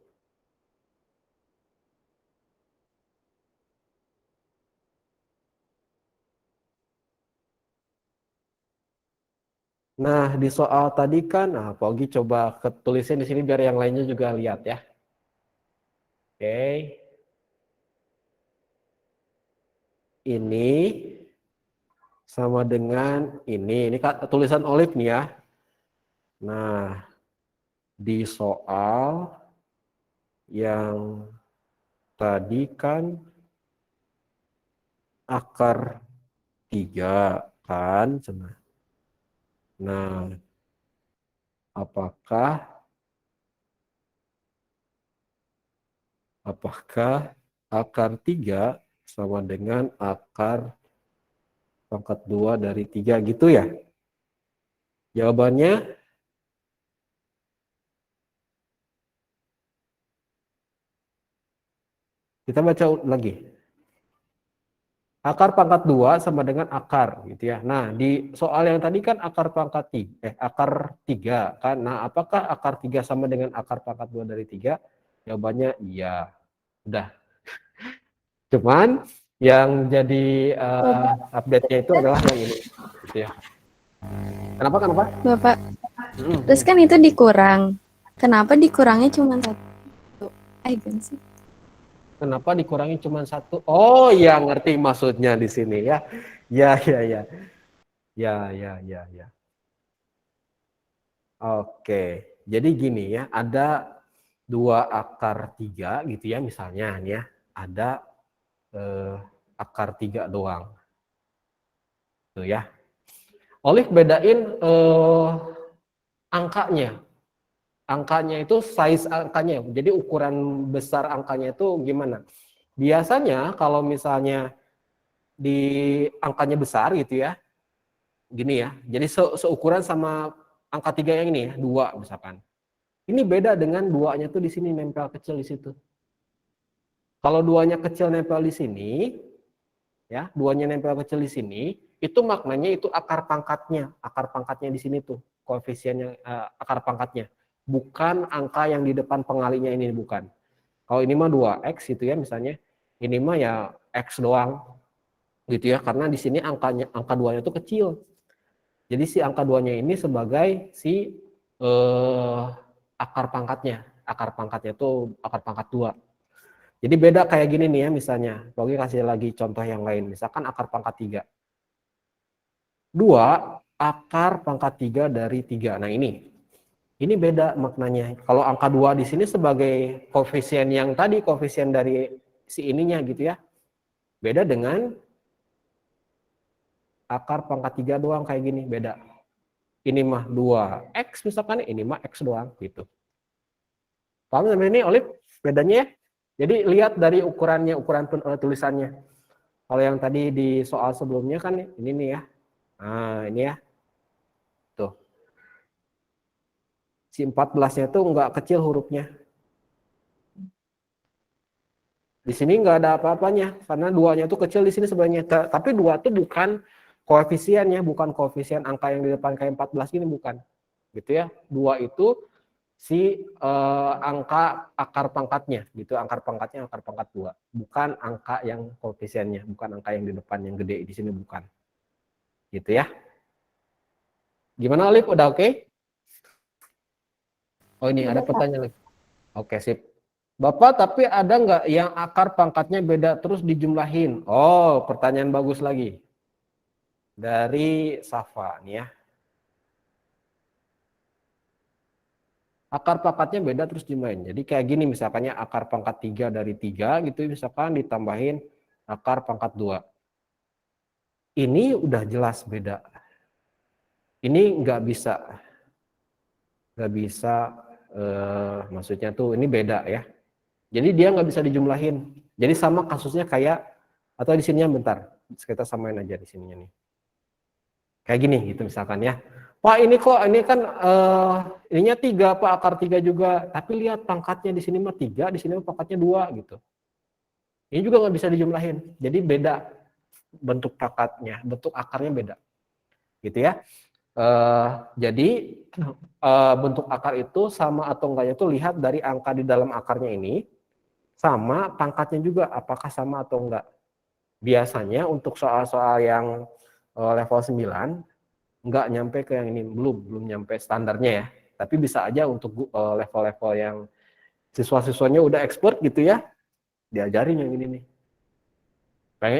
Nah, di soal tadi kan, nah, Pogi coba ketulisin di sini biar yang lainnya juga lihat ya. Oke. Ini sama dengan ini. Ini tulisan Olive nih ya. Nah, di soal yang tadi kan akar 3 kan. Nah, apakah akar 3 sama dengan akar pangkat 2 dari 3 gitu ya? Jawabannya kita baca lagi. Akar pangkat 2 sama dengan akar gitu ya. Nah, di soal yang tadi kan akar 3 kan. Nah, apakah akar 3 sama dengan akar pangkat 2 dari 3? Jawabannya iya. Udah. Cuman yang jadi update-nya itu adalah yang ini gitu ya. Kenapa? Bapak, terus kan itu dikurang. Kenapa dikurangnya cuma 1? Gimana sih? Kenapa dikurangi cuma 1? Oh ya, ngerti maksudnya di sini ya. Ya. Oke, jadi gini ya, ada 2 akar 3 gitu ya misalnya nih ya. Ada akar 3 doang. Tuh ya. Olive bedain angkanya. Angkanya itu size angkanya. Jadi ukuran besar angkanya itu gimana? Biasanya kalau misalnya di angkanya besar gitu ya, gini ya, jadi seukuran sama angka 3 yang ini ya, 2 misalkan. Ini beda dengan 2-nya tuh di sini nempel kecil di situ. Kalau 2-nya kecil nempel di sini, ya, 2-nya nempel kecil di sini, itu maknanya itu akar pangkatnya di sini tuh, koefisiennya akar pangkatnya. Bukan angka yang di depan pengalinya ini, bukan. Kalau ini mah 2x gitu ya misalnya, ini mah ya x doang gitu ya, karena di sini angka 2-nya itu kecil. Jadi si angka 2-nya ini sebagai si akar pangkatnya itu akar pangkat 2. Jadi beda kayak gini nih ya misalnya, Pogi kasih lagi contoh yang lain, misalkan akar pangkat 3. 2 akar pangkat 3 dari 3. Nah ini beda maknanya. Kalau angka 2 di sini sebagai koefisien yang tadi, koefisien dari si ininya gitu ya. Beda dengan akar pangkat 3 doang kayak gini, beda. Ini mah 2x misalkan, ini mah x doang gitu. Paham sampai ini Olive bedanya ya? Jadi lihat dari ukuran tulisannya. Kalau yang tadi di soal sebelumnya kan ini nih ya. Nah, ini ya. Tuh. Si 14-nya tuh nggak kecil hurufnya. Di sini nggak ada apa-apanya karena 2-nya tuh kecil di sini sebenarnya. Tapi 2 tuh bukan koefisiennya, bukan koefisien angka yang di depan kayak 14 ini, bukan. Gitu ya. 2 itu si angka akar pangkatnya gitu, akar pangkatnya akar pangkat 2, bukan angka yang koefisiennya, bukan angka yang di depan yang gede di sini, bukan. Gitu ya. Gimana Olive, udah oke? Oh ini ada pertanyaan lagi. Oke, sip. Bapak, tapi ada nggak yang akar pangkatnya beda terus dijumlahin? Oh, pertanyaan bagus lagi. Dari Safa nih ya. Akar pangkatnya beda terus jumlahin. Jadi kayak gini misalkannya akar pangkat 3 dari 3 gitu misalkan ditambahin akar pangkat 2. Ini udah jelas beda. Ini nggak bisa maksudnya tuh ini beda ya. Jadi dia nggak bisa dijumlahin. Jadi sama kasusnya kayak, atau di sininya bentar, kita samain aja di sininya nih. Kayak gini gitu misalkan ya. Pak ini kok ini kan ininya 3 Pak, akar 3 juga, tapi lihat pangkatnya di sini mah 3, di sini mah pangkatnya 2 gitu. Ini juga nggak bisa dijumlahin. Jadi beda bentuk pangkatnya, bentuk akarnya beda. Gitu ya. Jadi bentuk akar itu sama atau enggaknya itu lihat dari angka di dalam akarnya ini sama pangkatnya juga apakah sama atau enggak. Biasanya untuk soal-soal yang level 9 enggak nyampe ke yang ini, belum nyampe standarnya ya. Tapi bisa aja untuk level-level yang siswa-siswanya udah expert gitu ya, diajarin yang ini nih.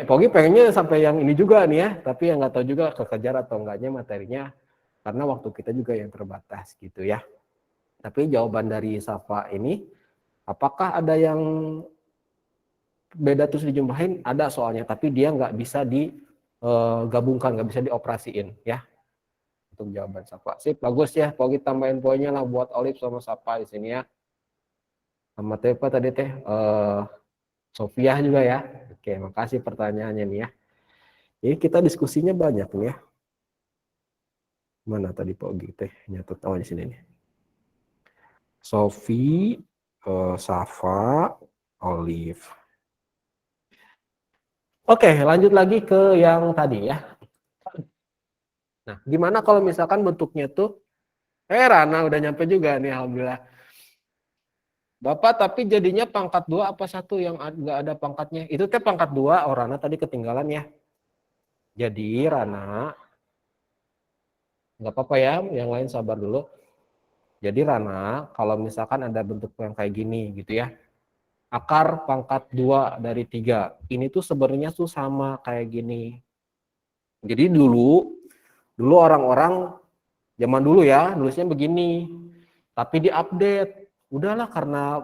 Pogi pengennya sampai yang ini juga nih ya, tapi yang nggak tahu juga kekejar atau enggaknya materinya karena waktu kita juga yang terbatas gitu ya. Tapi jawaban dari Safa ini, apakah ada yang beda terus dijumlahin? Ada soalnya, tapi dia nggak bisa digabungkan, nggak bisa dioperasiin ya. Untuk jawaban Safa. Sip, bagus ya. Pogi tambahin poinnya lah buat Olive sama Safa di sini ya. Sama Tepa tadi teh Sofia juga ya. Oke, makasih pertanyaannya nih ya. Jadi kita diskusinya banyak nih ya. Mana tadi Pogi teh nyatet di sini nih. Sofi, Safa, Olive. Oke, lanjut lagi ke yang tadi ya. Nah, gimana kalau misalkan bentuknya tuh, Rana udah nyampe juga nih, alhamdulillah. Bapak, tapi jadinya pangkat 2 apa 1 yang nggak ada pangkatnya? Itu teh pangkat 2, Rana tadi ketinggalan ya. Jadi Rana, nggak apa-apa ya, yang lain sabar dulu. Jadi Rana, kalau misalkan ada bentuk yang kayak gini gitu ya, akar pangkat 2 dari 3, ini tuh sebenarnya tuh sama kayak gini. Jadi dulu orang-orang zaman dulu ya, nulisnya begini. Tapi diupdate. Udahlah karena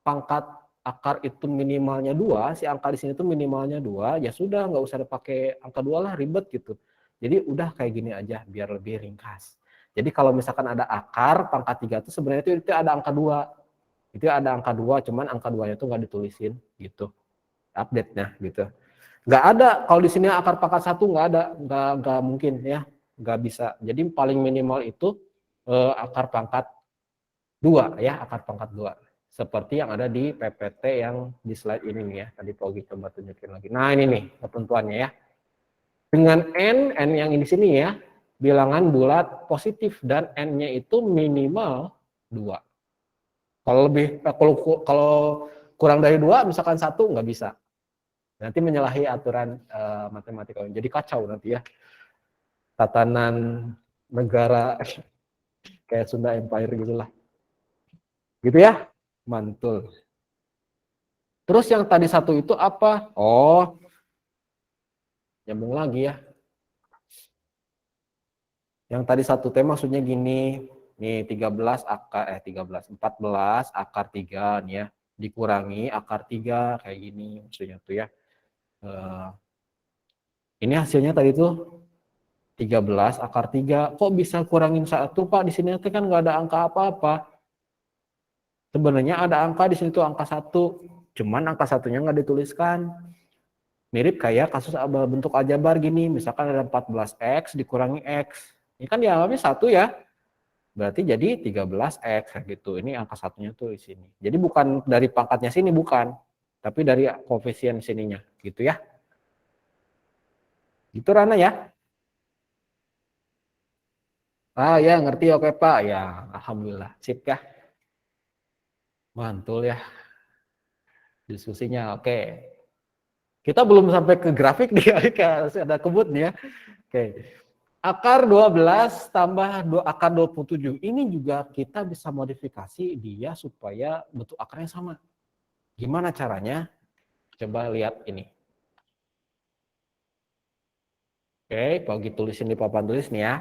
pangkat akar itu minimalnya 2, si angka di sini tuh minimalnya 2, ya sudah nggak usah dipakai angka 2 lah, ribet gitu. Jadi udah kayak gini aja biar lebih ringkas. Jadi kalau misalkan ada akar pangkat 3 itu sebenarnya itu ada angka 2. Itu ada angka 2, cuman angka 2-nya tuh nggak ditulisin gitu. Update-nya gitu. Nggak ada, kalau di sini akar pangkat 1 nggak ada, nggak mungkin ya, nggak bisa. Jadi paling minimal itu akar pangkat 2 ya, akar pangkat 2. Seperti yang ada di PPT yang di slide ini nih ya, tadi Pogi coba tunjukin lagi. Nah ini nih ketentuannya ya. Dengan N yang di sini ya, bilangan bulat positif dan N-nya itu minimal 2. Kalau kurang dari 2, misalkan 1 nggak bisa. Nanti menyalahi aturan matematika. Jadi kacau nanti ya. Tatanan negara kayak Sunda Empire gitulah. Gitu ya, mantul. Terus yang tadi 1 itu apa? Oh, nyambung lagi ya. Yang tadi 1 T maksudnya gini, nih 14 14 akar 3 nih ya, dikurangi akar 3 kayak gini maksudnya tuh ya. Ini hasilnya tadi tuh 13 akar 3. Kok bisa kurangin 1 Pak? Di sini kan nggak ada angka apa-apa. Sebenarnya ada angka di sini tuh angka 1. Cuman angka 1-nya nggak dituliskan. Mirip kayak kasus bentuk aljabar gini. Misalkan ada 14X dikurangi X. Ini kan dialami 1 ya. Berarti jadi 13X gitu. Ini angka 1-nya tuh di sini. Jadi bukan dari pangkatnya sini, bukan. Tapi dari koefisien sininya. Gitu ya. Gitu Rana ya. Ah ya ngerti, oke Pak. Ya alhamdulillah. Sip ya. Mantul ya diskusinya. Oke. Kita belum sampai ke grafik nih, ada kebut nih ya. Oke. Akar 12 tambah akar 27. Ini juga kita bisa modifikasi dia supaya bentuk akarnya sama. Gimana caranya? Coba lihat ini. Oke, Pogi tulisin di papan tulis nih ya.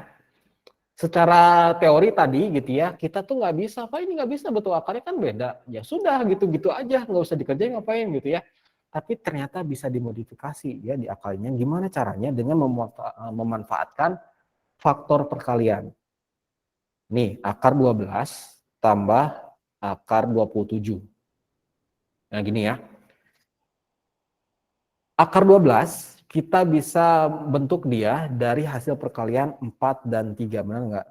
Secara teori tadi gitu ya, kita tuh nggak bisa, Pak ini nggak bisa bentuk akarnya kan beda. Ya sudah gitu-gitu aja, nggak usah dikerjain ngapain gitu ya. Tapi ternyata bisa dimodifikasi ya di akalnya. Gimana caranya? Dengan memanfaatkan faktor perkalian. Nih, akar 12 tambah akar 27. Nah gini ya. Akar 12 kita bisa bentuk dia dari hasil perkalian 4 dan 3, benar nggak?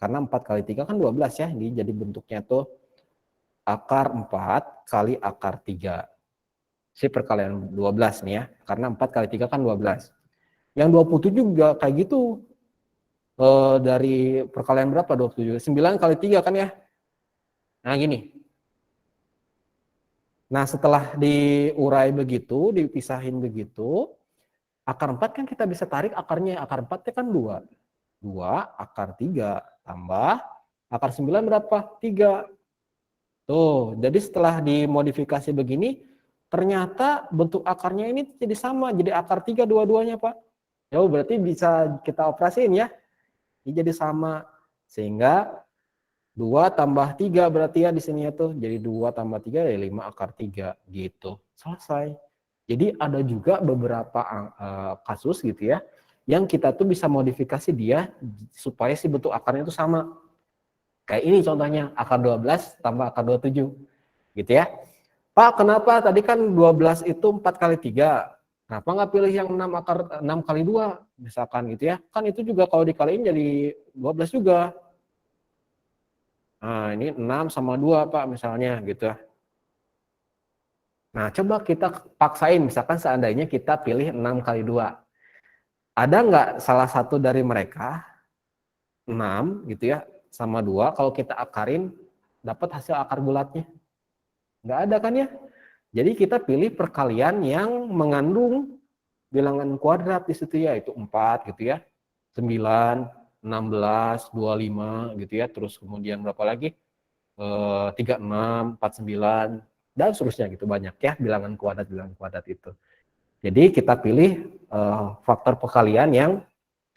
Karena 4 kali 3 kan 12 ya, jadi bentuknya tuh akar 4 kali akar 3. Si perkalian 12 nih ya, karena 4 kali 3 kan 12. Yang 27 juga kayak gitu, dari perkalian berapa 27? 9 kali 3 kan ya? Nah gini. Nah setelah diurai begitu, dipisahin begitu, akar 4 kan kita bisa tarik akarnya, akar 4 kan 2. 2 akar 3 tambah akar 9 berapa? 3. Tuh, jadi setelah dimodifikasi begini, ternyata bentuk akarnya ini jadi sama, jadi akar 3 dua-duanya Pak. Ya berarti bisa kita operasiin ya, ini jadi sama. Sehingga 2 tambah 3 berarti ya di sini ya tuh, jadi 2 tambah 3 ya 5 akar 3 gitu. Selesai. Jadi ada juga beberapa kasus gitu ya, yang kita tuh bisa modifikasi dia supaya si bentuk akarnya itu sama. Kayak ini contohnya, akar 12 tambah akar 27. Gitu ya. Pak, kenapa tadi kan 12 itu 4 kali 3? Kenapa nggak pilih yang 6 akar 6 kali 2? Misalkan gitu ya. Kan itu juga kalau dikaliin jadi 12 juga. Nah, ini 6 sama 2, Pak, misalnya gitu. Nah, coba kita paksain, misalkan seandainya kita pilih 6 kali 2. Ada nggak salah satu dari mereka, 6 gitu ya, sama 2, kalau kita akarin, dapat hasil akar bulatnya? Nggak ada kan ya? Jadi kita pilih perkalian yang mengandung bilangan kuadrat di situ ya, itu 4 gitu ya, 9, 16, 25 gitu ya, terus kemudian berapa lagi? 36, 49, dan seterusnya gitu, banyak ya bilangan kuadrat itu. Jadi kita pilih faktor perkalian yang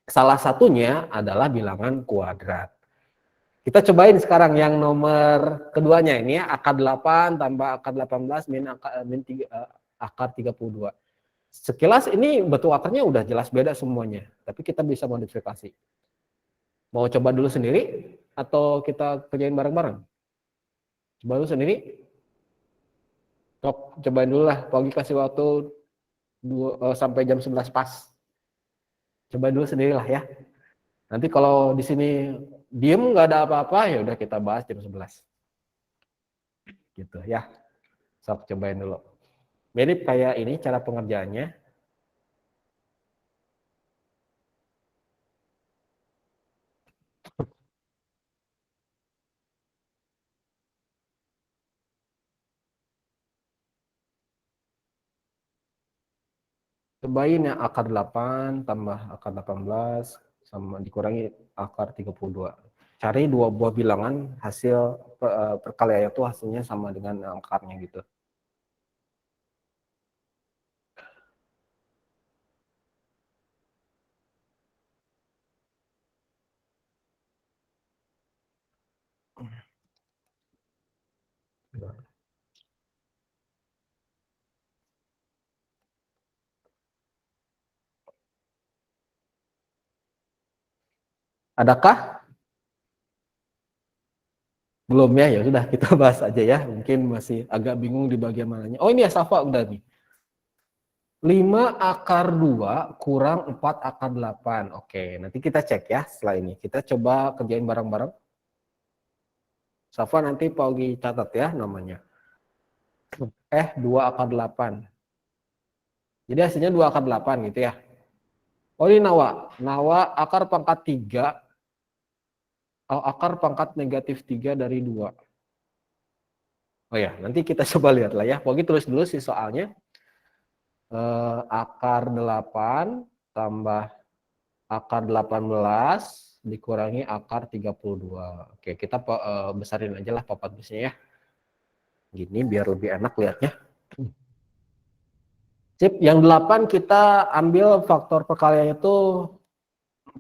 salah satunya adalah bilangan kuadrat. Kita cobain sekarang yang nomor keduanya ini ya, akar 8 tambah akar 18 min akar 32. Sekilas ini bentuk akarnya udah jelas beda semuanya, tapi kita bisa modifikasi. Mau coba dulu sendiri atau kita kerjain bareng-bareng? Coba dulu sendiri. Cobain dulu lah, pagi kasih waktu sampai jam 11 pas. Coba dulu sendirilah ya. Nanti kalau di sini diem nggak ada apa-apa, ya udah kita bahas jam 11. Gitu ya. Sok cobain dulu. Mirip kayak ini cara pengerjaannya. Cobain ya akar 8 tambah akar 18 sama dikurangi akar 32. Cari dua buah bilangan hasil perkalian itu hasilnya sama dengan akarnya gitu. Adakah? Belum ya, ya sudah kita bahas aja ya. Mungkin masih agak bingung di bagian mananya. Oh ini ya Safa udah nih. 5 akar 2 kurang 4 akar 8. Oke, nanti kita cek ya setelah ini. Kita coba kerjain bareng-bareng. Safa nanti Paugi catat ya namanya. 2 akar 8. Jadi hasilnya 2 akar 8 gitu ya. Oh ini Nawa. Nawa akar pangkat 3. Akar pangkat negatif 3 dari 2. Oh ya, nanti kita coba lihat lah ya. Paugi tulis dulu sih soalnya. Akar 8 tambah akar 18 dikurangi akar 32. Oke, kita besarin aja lah papat busnya ya. Gini biar lebih enak lihatnya. Sip, yang 8 kita ambil faktor perkalian itu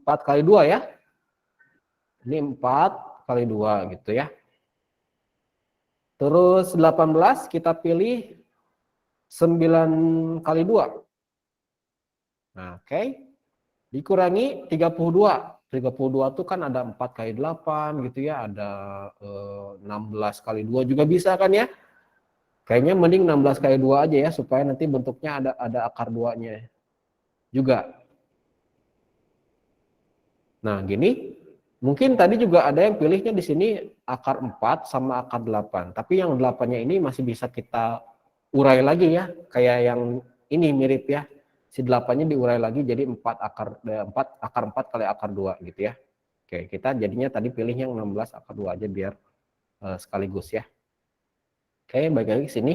4 kali 2 ya. Ini 4 kali 2 gitu ya. Terus 18 kita pilih 9 kali 2. Nah, oke. Dikurangi 32. 32 itu kan ada 4 kali 8 gitu ya, ada 16 kali 2 juga bisa kan ya. Kayaknya mending 16 kali 2 aja ya, supaya nanti bentuknya ada akar 2-nya. juga. Nah, gini, mungkin tadi juga ada yang pilihnya di sini akar 4 sama akar 8. Tapi yang 8-nya ini masih bisa kita urai lagi ya. Kayak yang ini mirip ya. Si 8-nya diurai lagi jadi 4 akar 4 kali akar 2 gitu ya. Oke, kita jadinya tadi pilih yang 16 akar 2 aja biar sekaligus ya. Oke, balik lagi ke sini.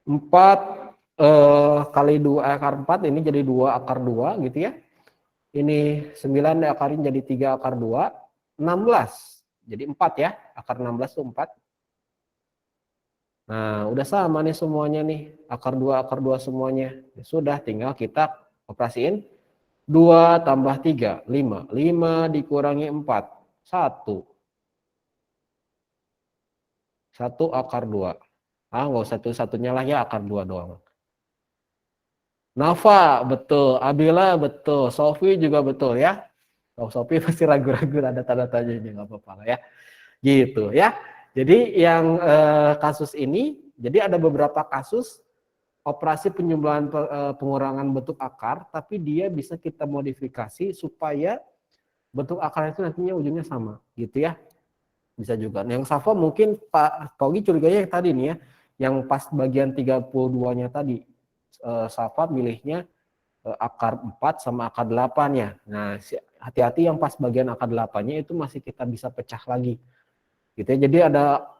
4 kali 2 akar 4 ini jadi 2 akar 2 gitu ya. Ini 9 diakarin jadi 3 akar 2, 16. Jadi 4 ya, akar 16 itu 4. Nah, udah sama nih semuanya nih, akar 2 semuanya. Ya sudah, tinggal kita operasiin. 2 tambah 3, 5. 5 dikurangi 4, 1. 1 akar 2. Nggak usah satu-satunya lah ya, akar 2 doang. Nafa, betul. Abila, betul. Sofi juga betul ya. Oh, Sofi pasti ragu-ragu, ada tanda tanyanya, nggak apa-apa lah ya. Gitu ya. Jadi yang kasus ini, jadi ada beberapa kasus operasi penjumlahan pengurangan bentuk akar, tapi dia bisa kita modifikasi supaya bentuk akar itu nantinya ujungnya sama, gitu ya. Bisa juga. Nah, yang Safa mungkin Pak Togi curiganya yang tadi nih ya, yang pas bagian 32-nya tadi. Safa milihnya akar 4 sama akar 8-nya. Nah, hati-hati yang pas bagian akar 8-nya itu masih kita bisa pecah lagi. Gitu ya. Jadi ada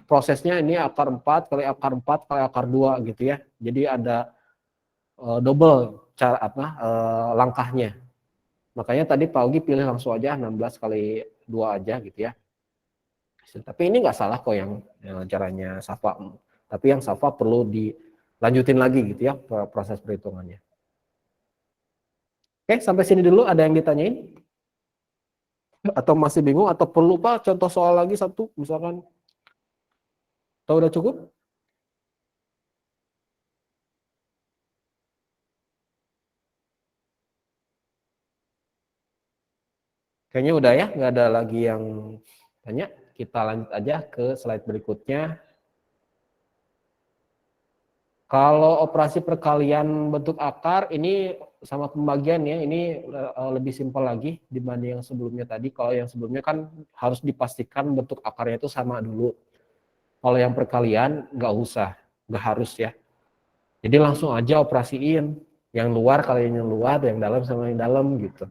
prosesnya ini akar 4 kali akar 4 kali akar 2 gitu ya. Jadi ada double cara langkahnya. Makanya tadi Pak Ugi pilih langsung aja 16 kali 2 aja gitu ya. Tapi ini nggak salah kok yang caranya Safa. Tapi yang Safa perlu dilanjutin lagi gitu ya proses perhitungannya. Oke, sampai sini dulu ada yang ditanyain? Atau masih bingung atau perlu Pak contoh soal lagi satu misalkan? Atau udah cukup? Kayaknya udah ya, nggak ada lagi yang tanya. Kita lanjut aja ke slide berikutnya. Kalau operasi perkalian bentuk akar ini sama pembagian ya, ini lebih simpel lagi dibanding yang sebelumnya tadi. Kalau yang sebelumnya kan harus dipastikan bentuk akarnya itu sama dulu. Kalau yang perkalian nggak usah, nggak harus ya. Jadi langsung aja operasiin yang luar kali yang luar, yang dalam sama yang dalam gitu.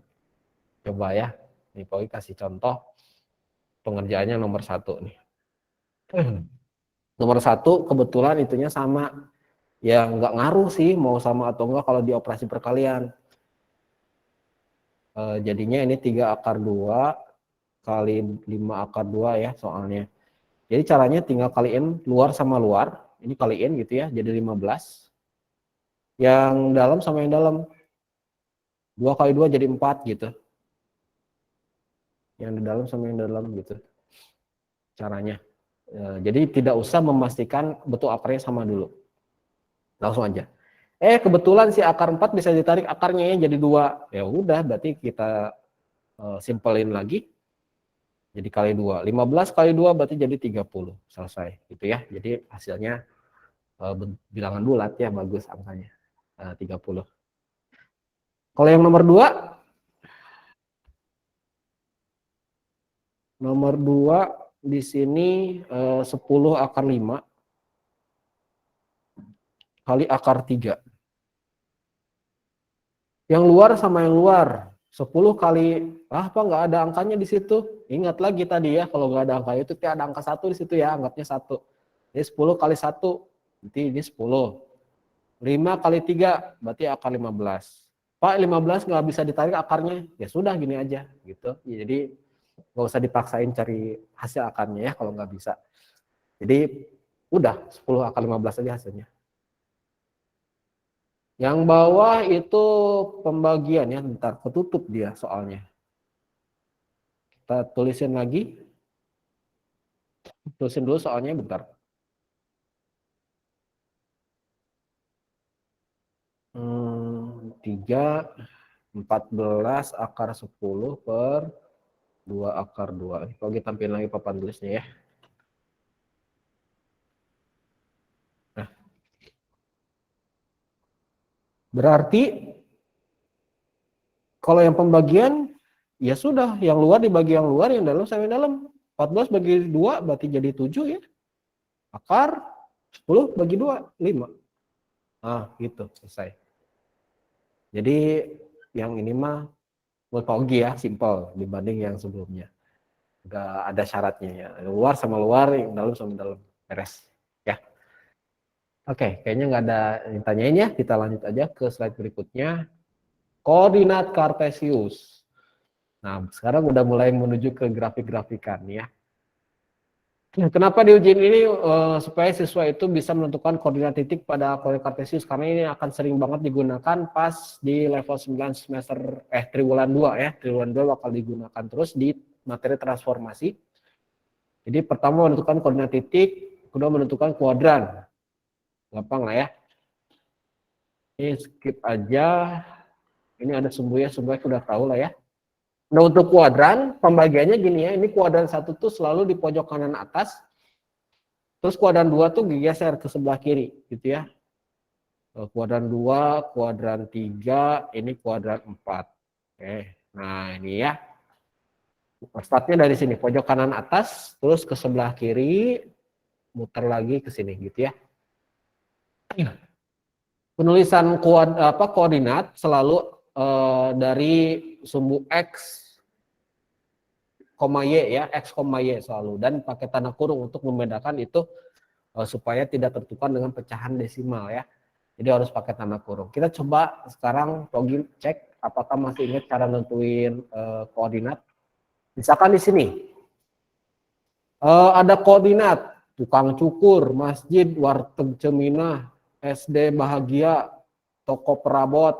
Coba ya, nih Poi kasih contoh pengerjaannya nomor 1 nih. Nomor 1 kebetulan itunya sama. Ya nggak ngaruh sih mau sama atau enggak kalau di operasi perkalian. Jadinya ini 3 akar 2 kali 5 akar 2 ya soalnya. Jadi caranya tinggal kaliin luar sama luar. Ini kaliin gitu ya, jadi 15. Yang dalam sama yang dalam. 2 kali 2 jadi 4 gitu. Yang di dalam sama yang dalam gitu. Caranya. Jadi tidak usah memastikan bentuk akarnya sama dulu. Langsung aja. Kebetulan si akar 4 bisa ditarik akarnya ya jadi 2. Ya udah berarti kita simpelin lagi. Jadi kali 2. 15 kali 2 berarti jadi 30. Selesai gitu ya. Jadi hasilnya bilangan bulat ya, bagus angkanya. 30. Kalau yang nomor 2, di sini 10 akar 5 kali akar 3. Yang luar sama yang luar. 10 kali, apa nggak ada angkanya di situ? Ingat lagi tadi ya, kalau nggak ada angka itu ada angka 1 di situ ya, anggapnya 1. Jadi 10 kali 1, berarti ini 10. 5 kali 3, berarti akar 15. Pak, 15 nggak bisa ditarik akarnya. Ya sudah, gini aja. Gitu. Jadi nggak usah dipaksain cari hasil akarnya ya, kalau nggak bisa. Jadi udah, 10 akar 15 aja hasilnya. Yang bawah itu pembagian ya, bentar, ketutup dia soalnya. Kita tulisin lagi. Tulisin dulu soalnya bentar. 3, 14 akar 10 per 2 akar 2. Kalau kita tampilin lagi papan tulisnya ya. Nah. Berarti kalau yang pembagian, ya sudah, yang luar dibagi yang luar, yang dalam sama yang dalam. 14 bagi 2 berarti jadi 7 ya. Akar 10 bagi 2, 5. Nah, gitu, selesai. Jadi yang ini mah buat Paugi ya, simple dibanding yang sebelumnya. Enggak ada syaratnya ya. Luar sama luar, yang dalam sama dalam. Beres. Ya. Oke, kayaknya nggak ada yang tanyain ya. Kita lanjut aja ke slide berikutnya. Koordinat Kartesius. Nah, sekarang udah mulai menuju ke grafik-grafikan ya. Nah, kenapa di ujian ini supaya siswa itu bisa menentukan koordinat titik pada koordinat kartesius, karena ini akan sering banget digunakan pas di level 9 semester triwulan 2 ya. Triwulan 2 bakal digunakan terus di materi transformasi. Jadi pertama menentukan koordinat titik, kedua menentukan kuadran. Gampang lah ya. Ini skip aja. Ini ada sumbunya sudah tahu lah ya. Nah, untuk kuadran pembagiannya gini ya. Ini kuadran 1 tuh selalu di pojok kanan atas. Terus kuadran 2 tuh digeser ke sebelah kiri gitu ya. Kuadran 2, kuadran 3, ini kuadran 4. Oke. Nah, ini ya. Startnya dari sini, pojok kanan atas, terus ke sebelah kiri, muter lagi ke sini gitu ya. Penulisan koordinat selalu dari sumbu X, Y ya, X, Y selalu. Dan pakai tanda kurung untuk membedakan itu supaya tidak tertukar dengan pecahan desimal ya. Jadi harus pakai tanda kurung. Kita coba sekarang login cek apakah masih ingat cara nentuin koordinat. Misalkan di sini ada koordinat tukang cukur, masjid, warteg Ceminah, SD Bahagia, toko perabot,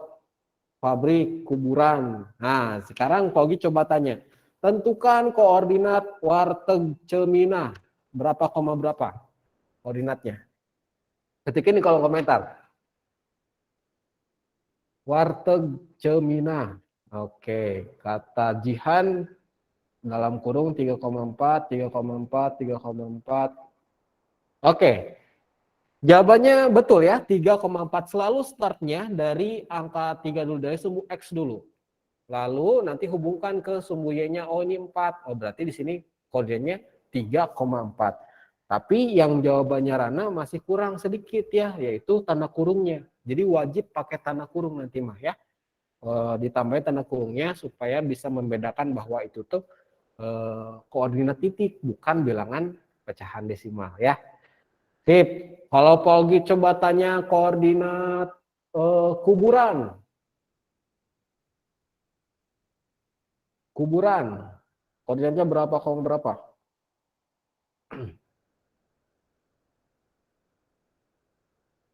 pabrik, kuburan. Nah, sekarang Kogi coba tanya, tentukan koordinat warteg Ceminah berapa koma berapa koordinatnya. Ketikin di kolom komentar. Warteg Ceminah. Oke, kata Jihan dalam kurung 3,4, 3,4, 3,4. Oke. Jawabannya betul ya, 3,4 selalu startnya dari angka 3 dulu, dari sumbu X dulu. Lalu nanti hubungkan ke sumbu Y-nya, oh ini 4. Oh berarti di sini kodenya 3,4. Tapi yang jawabannya Rana masih kurang sedikit ya, yaitu tanda kurungnya. Jadi wajib pakai tanda kurung nanti mah ya. Ditambahin tanda kurungnya supaya bisa membedakan bahwa itu tuh koordinat titik, bukan bilangan pecahan desimal ya. Sip. Kalau Paugi coba tanya koordinat kuburan. Kuburan. Koordinatnya berapa, koma berapa?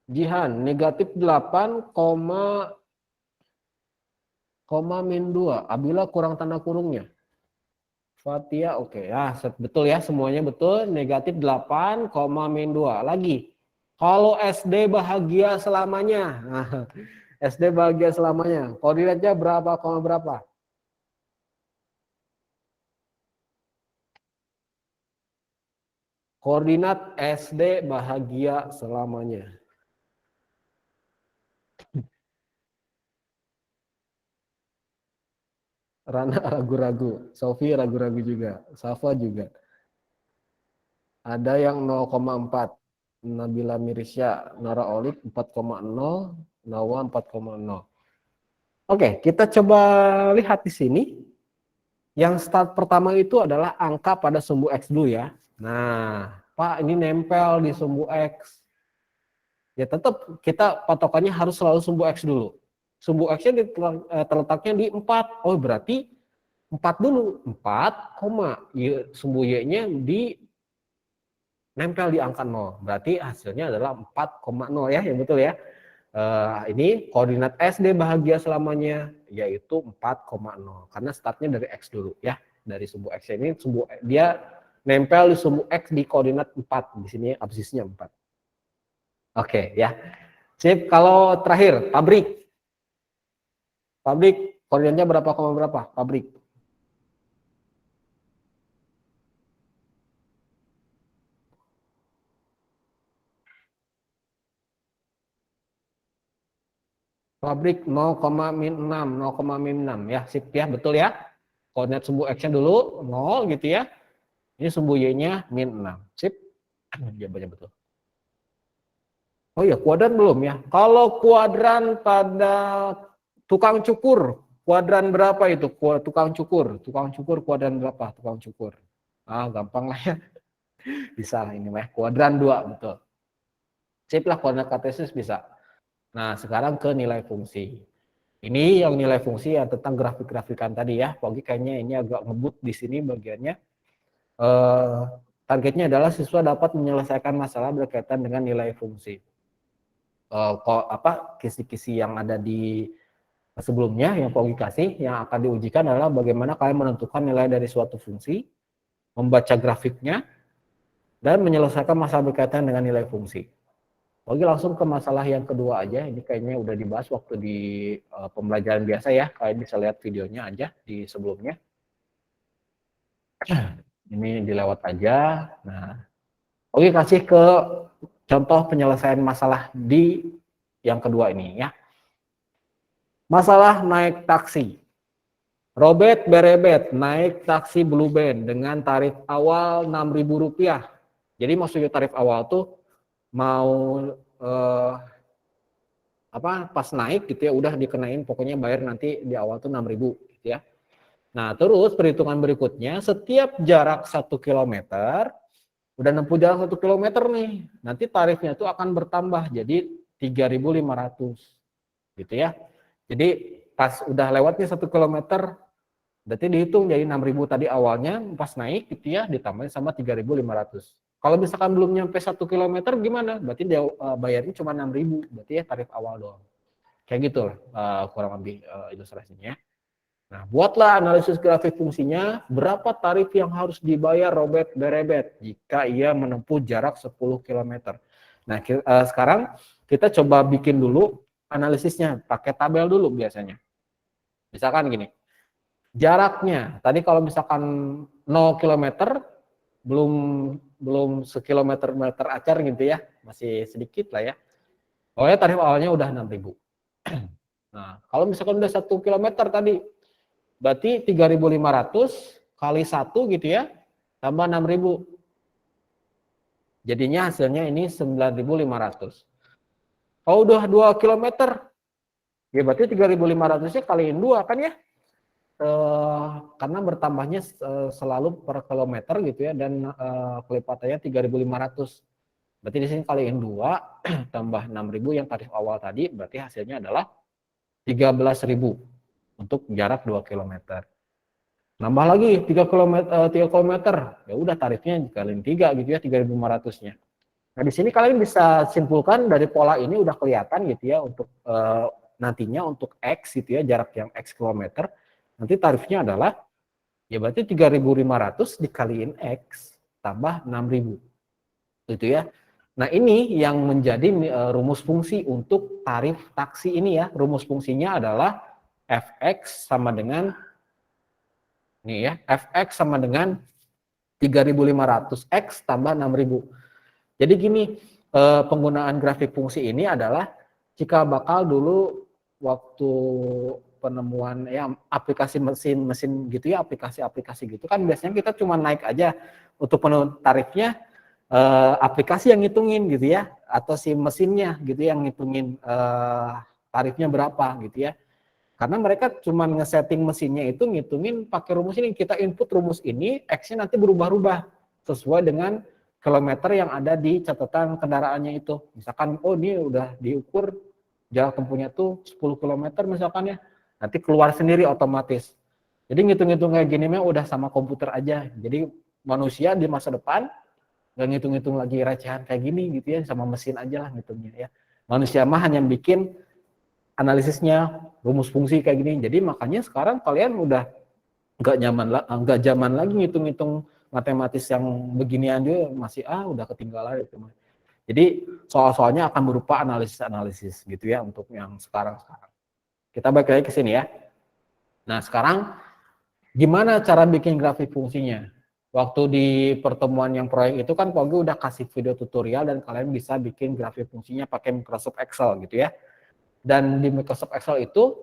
Jihan, negatif 8, min 2. Abila kurang tanda kurungnya. Fatia, oke. Ya, betul ya, semuanya betul. Negatif 8, min 2. Lagi. Kalau SD bahagia selamanya. Nah, SD bahagia selamanya. Koordinatnya berapa, koma berapa? Koordinat SD bahagia selamanya. Rana ragu-ragu, Sofi ragu-ragu juga, Safa juga. Ada yang 0,4, Nabila Mirisya, Nara Olip 4,0, Nawa 4,0. Oke, kita coba lihat di sini. Yang start pertama itu adalah angka pada sumbu X dulu ya. Nah, Pak ini nempel di sumbu X. Ya tetap kita patokannya harus selalu sumbu X dulu. Sumbu X-nya terletaknya di 4. Oh berarti 4 dulu. 4, sumbu Y-nya di nempel di angka 0. Berarti hasilnya adalah 4,0 ya, yang betul ya. Ini koordinat SD bahagia selamanya yaitu 4,0 karena startnya dari X dulu ya. Dari sumbu X ini dia nempel di sumbu X di koordinat 4. Di sini absisnya 4. Oke ya. Sip, kalau terakhir pabrik. Pabrik koordinatnya berapa koma berapa? Pabrik. Pabrik 0,-6, 0,-6 ya, sip ya, betul ya. Koordinat sumbu X-nya dulu 0 gitu ya. Ini sumbu Y-nya -6, sip. Jawabannya betul. Oh iya, kuadran belum ya. Kalau kuadran pada tukang cukur, kuadran berapa itu? Tukang cukur kuadran berapa? Tukang cukur. Ah, gampang lah ya. Bisa lah ini mah. Kuadran 2, betul. Sip lah, koordinat kartesius bisa. Nah, sekarang ke nilai fungsi. Ini yang nilai fungsi yang tentang grafik-grafikan tadi ya. Pagi kayaknya ini agak ngebut di sini bagiannya. Targetnya adalah siswa dapat menyelesaikan masalah berkaitan dengan nilai fungsi. Kisi-kisi yang ada di sebelumnya yang Pogi kasih, yang akan diujikan adalah bagaimana kalian menentukan nilai dari suatu fungsi, membaca grafiknya, dan menyelesaikan masalah berkaitan dengan nilai fungsi. Oke, langsung ke masalah yang kedua aja. Ini kayaknya udah dibahas waktu di pembelajaran biasa ya. Kalian bisa lihat videonya aja di sebelumnya. Ini dilewat aja. Nah, oke, kasih ke contoh penyelesaian masalah di yang kedua ini ya. Masalah naik taksi. Robert berebet naik taksi Blue Band dengan tarif awal Rp6.000. Jadi maksudnya tarif awal tuh mau pas naik gitu ya udah dikenain pokoknya bayar nanti di awal tuh 6.000 gitu ya. Nah, terus perhitungan berikutnya setiap jarak 1 km udah nempuh jarak 1 km nih. Nanti tarifnya tuh akan bertambah jadi 3.500 gitu ya. Jadi pas udah lewatnya 1 km berarti dihitung jadi 6.000 tadi awalnya pas naik gitu ya ditambahin sama 3.500. Kalau misalkan belum nyampe 1 km gimana? Berarti dia bayarnya cuma 6.000, berarti ya tarif awal doang. Kayak gitu kurang lebih ilustrasinya. Nah, buatlah analisis grafik fungsinya, berapa tarif yang harus dibayar Robert berebet jika ia menempuh jarak 10 km. Nah, sekarang kita coba bikin dulu analisisnya, pakai tabel dulu biasanya. Misalkan gini, jaraknya, tadi kalau misalkan 0 km, belum sekilometer acar gitu ya, masih sedikit lah ya. Pokoknya tarif awalnya udah 6.000. Nah, kalau misalkan udah 1 km tadi, berarti 3.500 kali 1 gitu ya, tambah 6.000. Jadinya hasilnya ini 9.500. Kalau udah 2 km, ya berarti 3.500-nya kaliin 2 kan ya. Karena bertambahnya selalu per kilometer gitu ya, dan kelipatannya 3.500. Berarti di sini kaliin 2 tambah 6.000 yang tarif awal tadi, berarti hasilnya adalah 13.000 untuk jarak 2 km. Nambah lagi 3 km, ya udah tarifnya kaliin 3 gitu ya, 3.500-nya. Nah, di sini kalian bisa simpulkan dari pola ini udah kelihatan gitu ya untuk nantinya untuk X gitu ya, jarak yang X kilometer. Nanti tarifnya adalah ya berarti 3.500 dikaliin X tambah 6.000 gitu ya. Nah, ini yang menjadi rumus fungsi untuk tarif taksi ini ya. Rumus fungsinya adalah Fx sama dengan nih ya, Fx sama dengan 3.500 X tambah 6.000. Jadi gini, penggunaan grafik fungsi ini adalah jika bakal dulu waktu penemuan ya aplikasi mesin gitu ya, aplikasi gitu kan biasanya kita cuma naik aja untuk penemuan tarifnya, aplikasi yang ngitungin gitu ya, atau si mesinnya gitu yang ngitungin tarifnya berapa gitu ya, karena mereka cuma ngesetting mesinnya itu ngitungin pakai rumus ini, kita input rumus ini, X-nya nanti berubah-ubah sesuai dengan kilometer yang ada di catatan kendaraannya itu. Misalkan oh ini udah diukur jarak tempuhnya tuh 10 km misalkan ya, nanti keluar sendiri otomatis. Jadi ngitung-ngitung kayak gini mah udah sama komputer aja. Jadi manusia di masa depan nggak ngitung-ngitung lagi recehan kayak gini gitu ya, sama mesin aja lah ngitungnya ya. Manusia mah hanya bikin analisisnya, rumus fungsi kayak gini. Jadi makanya sekarang kalian udah nggak zaman lagi ngitung-ngitung matematis yang beginian juga, masih udah ketinggalan itu. Jadi soal-soalnya akan berupa analisis-analisis gitu ya untuk yang sekarang. Kita balik lagi ke sini ya. Nah, sekarang gimana cara bikin grafik fungsinya? Waktu di pertemuan yang proyek itu kan Pogi udah kasih video tutorial dan kalian bisa bikin grafik fungsinya pakai Microsoft Excel gitu ya. Dan di Microsoft Excel itu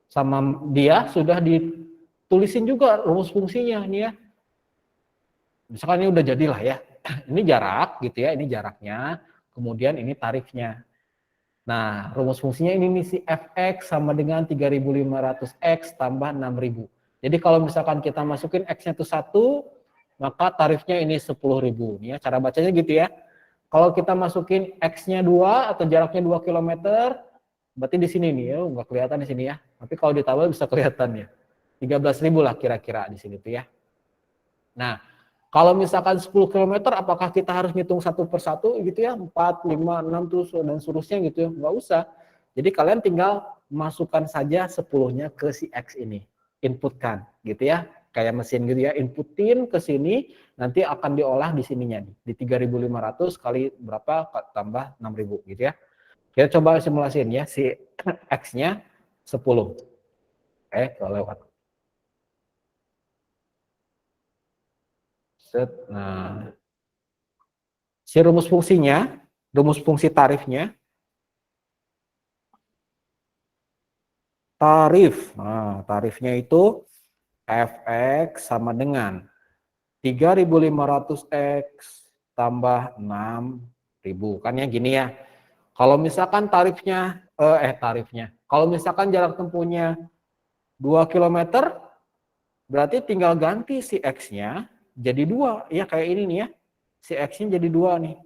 sama dia sudah ditulisin juga rumus fungsinya nih ya. Misalkan ini udah jadilah ya. Ini jarak gitu ya, ini jaraknya, kemudian ini tarifnya. Nah, rumus fungsinya ini nih si fx sama dengan 3.500x tambah 6.000. Jadi kalau misalkan kita masukin x-nya itu 1, maka tarifnya ini 10.000. Nih ya, cara bacanya gitu ya. Kalau kita masukin x-nya 2 atau jaraknya 2 km, berarti di sini nih ya, nggak kelihatan di sini ya. Tapi kalau di tabel bisa kelihatan ya. 13.000 lah kira-kira di sini tuh ya. Nah, kalau misalkan 10 km, apakah kita harus ngitung satu persatu gitu ya, 4, 5, 6 terus dan seterusnya gitu ya, nggak usah. Jadi kalian tinggal masukkan saja 10-nya ke si X ini, inputkan gitu ya, kayak mesin gitu ya, inputin ke sini, nanti akan diolah di sininya nih, di 3.500 kali berapa tambah 6.000 gitu ya. Kita coba simulasiin ya, si X-nya 10. Lewat. Set. Nah, si rumus fungsinya, rumus fungsi tarifnya, tarifnya itu fx sama dengan 3.500x tambah 6.000. Kan ya gini ya. Kalau misalkan kalau misalkan jarak tempuhnya 2 km, berarti tinggal ganti si x-nya jadi 2. Ya kayak ini nih ya. Si x-nya jadi 2 nih.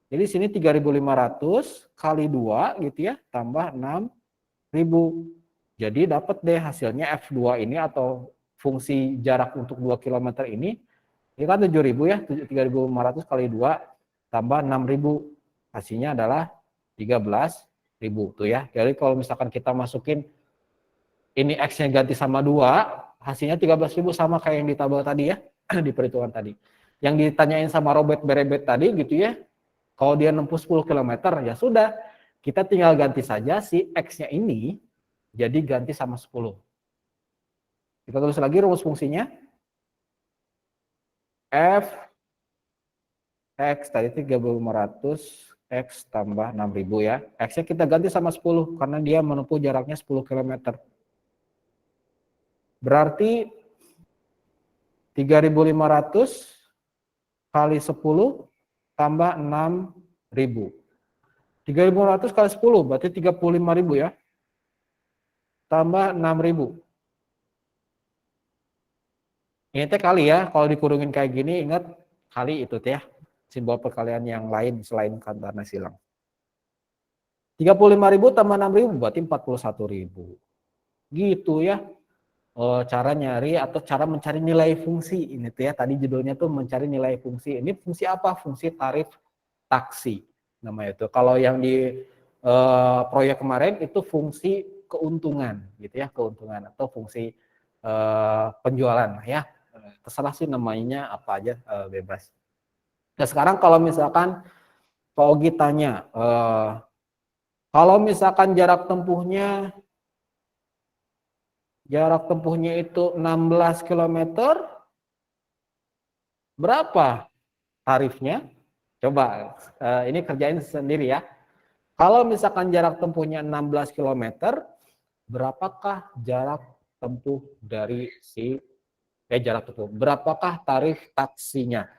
Jadi sini 3.500 kali 2 gitu ya, tambah 6.000. Jadi dapat deh hasilnya F2 ini atau fungsi jarak untuk 2 km ini kan 7.000 ya, 3.500 kali 2 tambah 6.000. Hasilnya adalah 13.000 tuh ya. Jadi kalau misalkan kita masukin ini X-nya ganti sama 2, hasilnya 13.000 sama kayak yang di tabel tadi ya, di perhitungan tadi. Yang ditanyain sama Robert Berebet tadi gitu ya, kalau dia nempuh 10 km ya sudah, kita tinggal ganti saja si X-nya ini jadi ganti sama 10. Kita tulis lagi rumus fungsinya. F X tadi 3.500 X tambah 6.000 ya. X-nya kita ganti sama 10 karena dia menempuh jaraknya 10 km. Berarti 3.500 kali 10 tambah 6.000. 3.500 kali 10 berarti 35.000 ya. Tambah 6.000. Ini teh kali ya, kalau dikurungin kayak gini ingat kali itu teh ya. Simbol perkalian yang lain selain karena silang. 35.000 tambah 6.000 berarti 41.000. Gitu ya. Cara nyari atau cara mencari nilai fungsi ini tuh ya. Tadi judulnya tuh mencari nilai fungsi. Ini fungsi apa? Fungsi tarif taksi namanya itu. Kalau yang di proyek kemarin itu fungsi keuntungan gitu ya, keuntungan atau fungsi penjualan ya. Terserah sih namanya apa aja, bebas. Nah sekarang kalau misalkan Pak Ogi tanya, kalau misalkan jarak tempuhnya itu 16 km, berapa tarifnya? Coba ini kerjain sendiri ya. Kalau misalkan jarak tempuhnya 16 km, berapakah jarak tempuh dari berapakah tarif taksinya?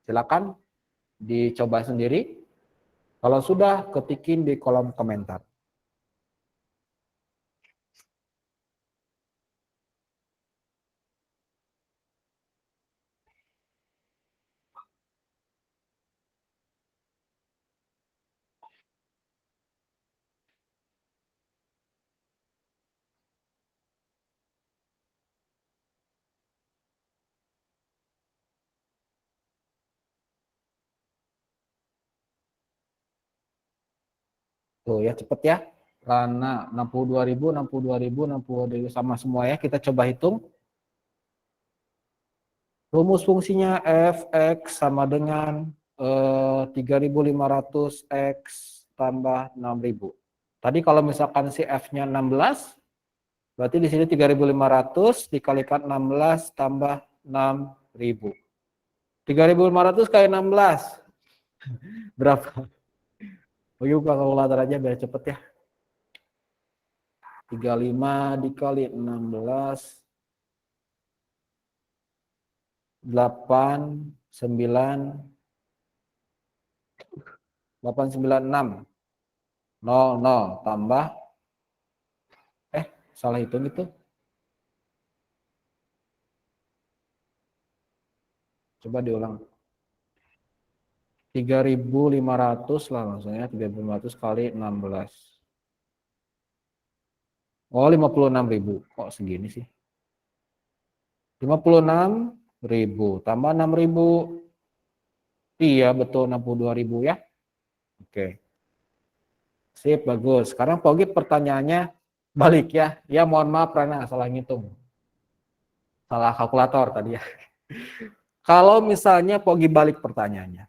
Silakan dicoba sendiri. Kalau sudah, ketikin di kolom komentar. Tuh ya cepet ya. Karena 62.000, 62.000, 62.000 sama semua ya. Kita coba hitung. Rumus fungsinya fx sama dengan 3.500x tambah 6.000. Tadi kalau misalkan si f-nya 16, berarti di sini 3.500 dikalikan 16 tambah 6.000. 3.500 kali 16 berapa? Bagi buka kalkulator aja biar cepet ya. 35 dikali 16, 8, 9, 896, 00 tambah, salah hitung itu. Coba diulang. 3.500 lah maksudnya, 3.500 kali 16. Oh, 56.000. Kok segini sih? 56.000 tambah 6.000. Iya, betul 62.000 ya. Oke. Sip, bagus. Sekarang Pogi pertanyaannya balik ya. Ya, mohon maaf karena salah ngitung. Salah kalkulator tadi ya. Kalau misalnya Pogi balik pertanyaannya.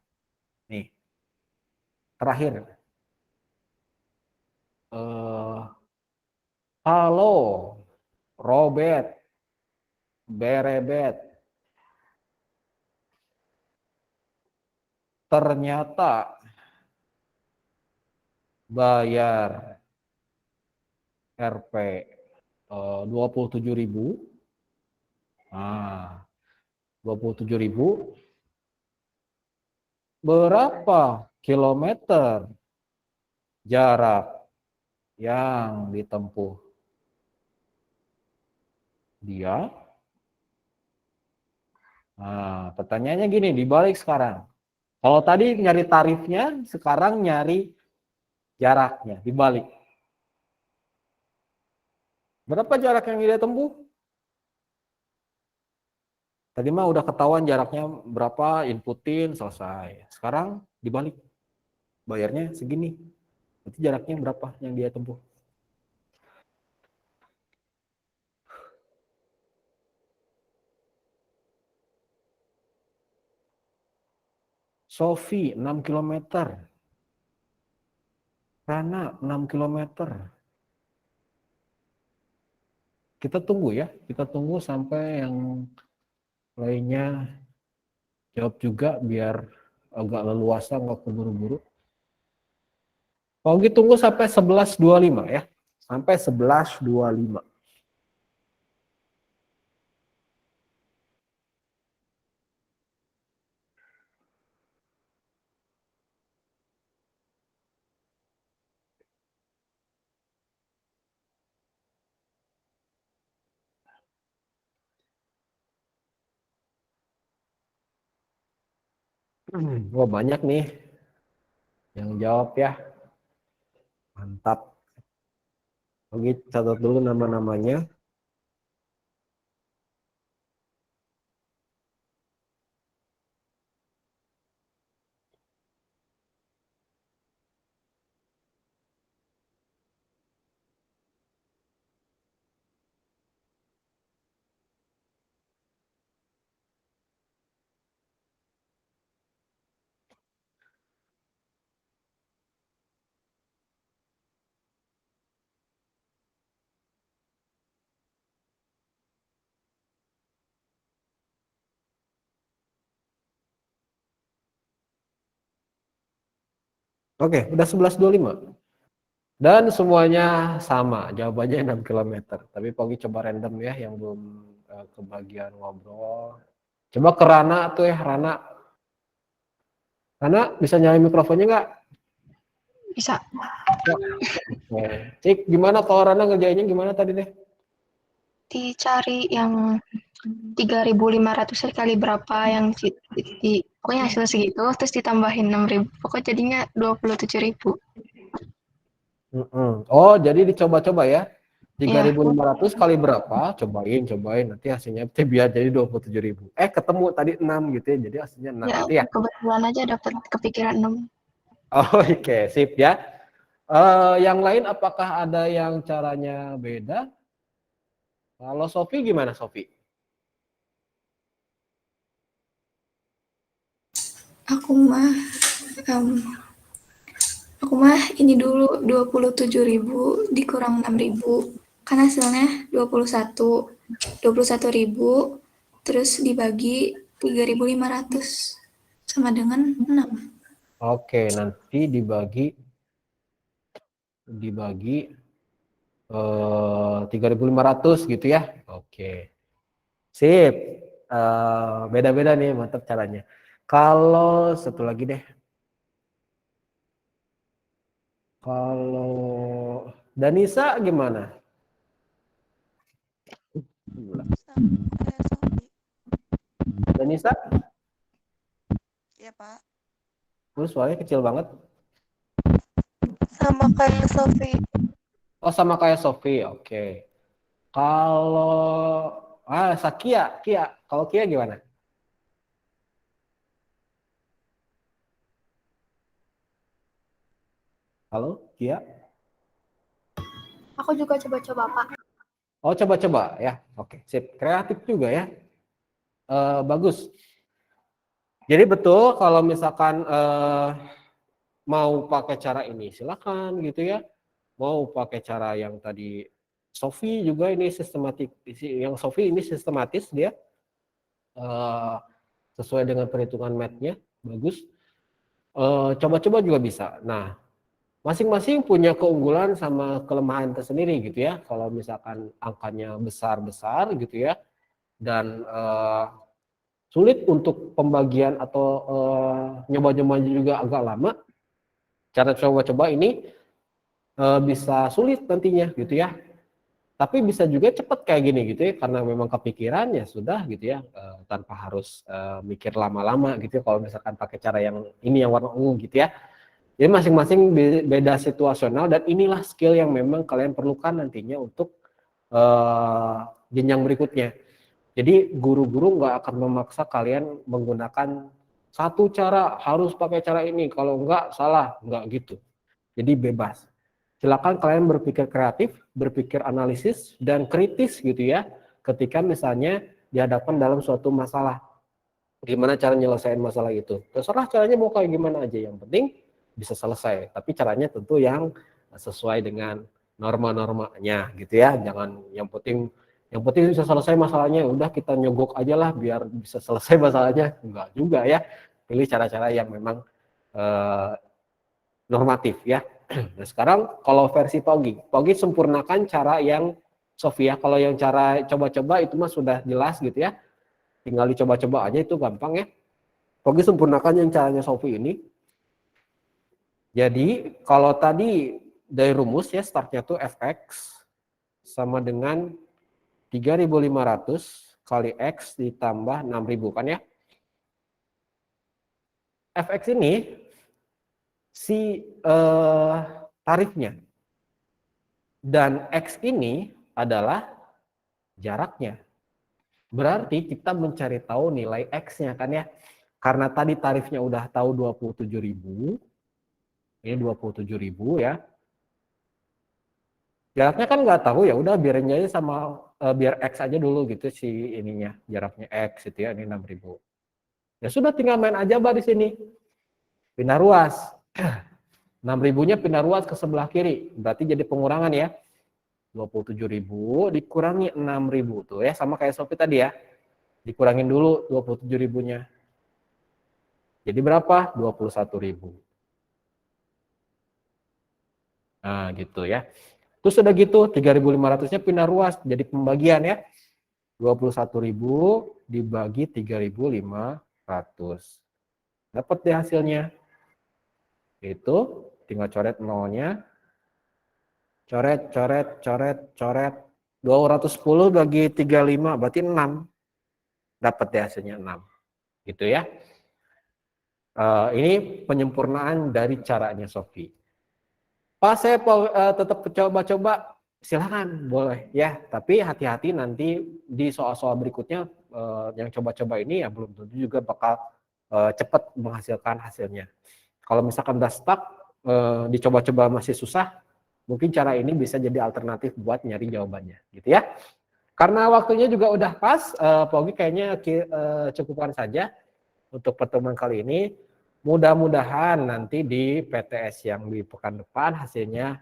Nih. Terakhir. Halo, Robert, Berebet. Ternyata bayar RP 27.000. Nah, 27.000 berapa kilometer jarak yang ditempuh dia? Nah, pertanyaannya gini, dibalik sekarang. Kalau tadi nyari tarifnya, sekarang nyari jaraknya, dibalik. Berapa jarak yang dia tempuh? Tadi mah udah ketahuan jaraknya berapa, inputin, selesai. Sekarang dibalik. Bayarnya segini. Berarti jaraknya berapa yang dia tempuh? Sofi 6 km. Rana 6 km. Kita tunggu ya. Kita tunggu sampai yang lainnya jawab juga biar agak leluasa, nggak keburu-buru. Kalau gitu tunggu sampai 11.25 ya. Sampai 11.25. Wah, banyak nih yang jawab ya. Mantap. Oke, catat dulu nama-namanya. Oke, udah 11.25. Dan semuanya sama, jawabannya 6 km. Tapi Pogi coba random ya yang belum kebagian ngobrol. Coba ke Rana tuh ya, Rana. Rana bisa nyalain mikrofonnya nggak? Bisa. Oke. Cik, gimana kalau Rana ngerjainnya gimana tadi deh? Dicari yang 3.500 kali berapa yang pokoknya hasil segitu, terus ditambahin 6.000. Pokoknya jadinya 27.000. Oh, jadi dicoba-coba ya. Iya. 3.500 kali berapa? Cobain. Nanti hasilnya biar jadi 27.000. Ketemu tadi 6 gitu ya. Jadi hasilnya 6 Ya, gitu ya. kebetulan aja dapat kepikiran 6. Oh, oke, sip ya. Yang lain apakah ada yang caranya beda? Kalau Sofi gimana, Sofi? Aku mah aku mah ini dulu 27.000 dikurang 6.000. Kan hasilnya 21.000 terus dibagi 3.500 sama dengan 6. Oke, nanti dibagi 3.500 gitu ya. Oke. Sip. Beda-beda nih, mantap caranya. Kalau satu lagi deh. Kalau Danisa gimana? Kayak Sofi. Danisa? Ya, Pak. Terus suaranya kecil banget. Sama kayak Sofi. Oh, sama kayak Sofi. Oke. Kalau Kia. Kalau Kia gimana? Halo, Kia? Aku juga coba-coba, Pak. Oh, coba-coba ya. Oke, sip. Kreatif juga ya. Bagus. Jadi betul kalau misalkan mau pakai cara ini silakan gitu ya. Mau pakai cara yang tadi Sofi juga ini sistematik. Yang Sofi ini sistematis dia eh, sesuai dengan perhitungan math-nya. Bagus. Coba-coba juga bisa. Nah, masing-masing punya keunggulan sama kelemahan tersendiri gitu ya. Kalau misalkan angkanya besar-besar gitu ya, dan sulit untuk pembagian atau nyoba-nyoba juga agak lama, cara coba-coba ini bisa sulit nantinya gitu ya. Tapi bisa juga cepat kayak gini gitu ya, karena memang kepikiran ya sudah gitu ya, tanpa harus mikir lama-lama gitu ya. Kalau misalkan pakai cara yang ini yang warna ungu gitu ya. Jadi masing-masing beda situasional, dan inilah skill yang memang kalian perlukan nantinya untuk jenjang berikutnya. Jadi guru-guru nggak akan memaksa kalian menggunakan satu cara, harus pakai cara ini, kalau enggak salah, enggak gitu. Jadi bebas. Silakan kalian berpikir kreatif, berpikir analisis, dan kritis gitu ya, ketika misalnya dihadapkan dalam suatu masalah. Gimana cara nyelesain masalah itu? Terserah caranya mau kayak gimana aja, yang penting bisa selesai. Tapi caranya tentu yang sesuai dengan norma-normanya gitu ya. Jangan yang penting bisa selesai masalahnya, udah kita nyogok aja lah biar bisa selesai masalahnya. Enggak juga ya. Pilih cara-cara yang memang normatif ya. Nah, sekarang kalau versi Pogi sempurnakan cara yang Sofia. Kalau yang cara coba-coba itu mah sudah jelas gitu ya. Tinggal dicoba-coba aja, itu gampang ya. Pogi sempurnakan yang caranya Sofi ini. Jadi kalau tadi dari rumus ya, startnya tuh fx sama dengan 3.500 kali x ditambah 6.000 kan ya. Fx ini si tarifnya, dan x ini adalah jaraknya. Berarti kita mencari tahu nilai x-nya kan ya. Karena tadi tarifnya udah tahu 27.000, ini 27.000 ya. Jaraknya kan nggak tahu, ya udah biarin aja sama biar x aja dulu gitu si ininya, jaraknya x itu ya, ini 6.000. Ya sudah, tinggal main aja bah di sini. Pindah ruas. 6.000-nya pindah ruas ke sebelah kiri, berarti jadi pengurangan ya. 27.000 dikurangi 6.000 tuh ya, sama kayak Sofi tadi ya. Dikurangin dulu 27.000-nya. Jadi berapa? 21.000. Nah, gitu ya. Terus udah gitu 3.500-nya pindah ruas jadi pembagian ya. 21.000 dibagi 3.500. Dapat deh hasilnya. Itu tinggal coret nolnya. Coret. 210 bagi 35 berarti 6. Dapat deh hasilnya 6. Gitu ya. Ini penyempurnaan dari caranya Sofi. Pas saya tetap coba-coba, silakan boleh ya. Tapi hati-hati nanti di soal-soal berikutnya yang coba-coba ini ya belum tentu juga bakal cepat menghasilkan hasilnya. Kalau misalkan udah stuck, dicoba-coba masih susah, mungkin cara ini bisa jadi alternatif buat nyari jawabannya, gitu ya. Karena waktunya juga udah pas, Pogi kayaknya cukupkan saja untuk pertemuan kali ini. Mudah-mudahan nanti di PTS yang di pekan depan hasilnya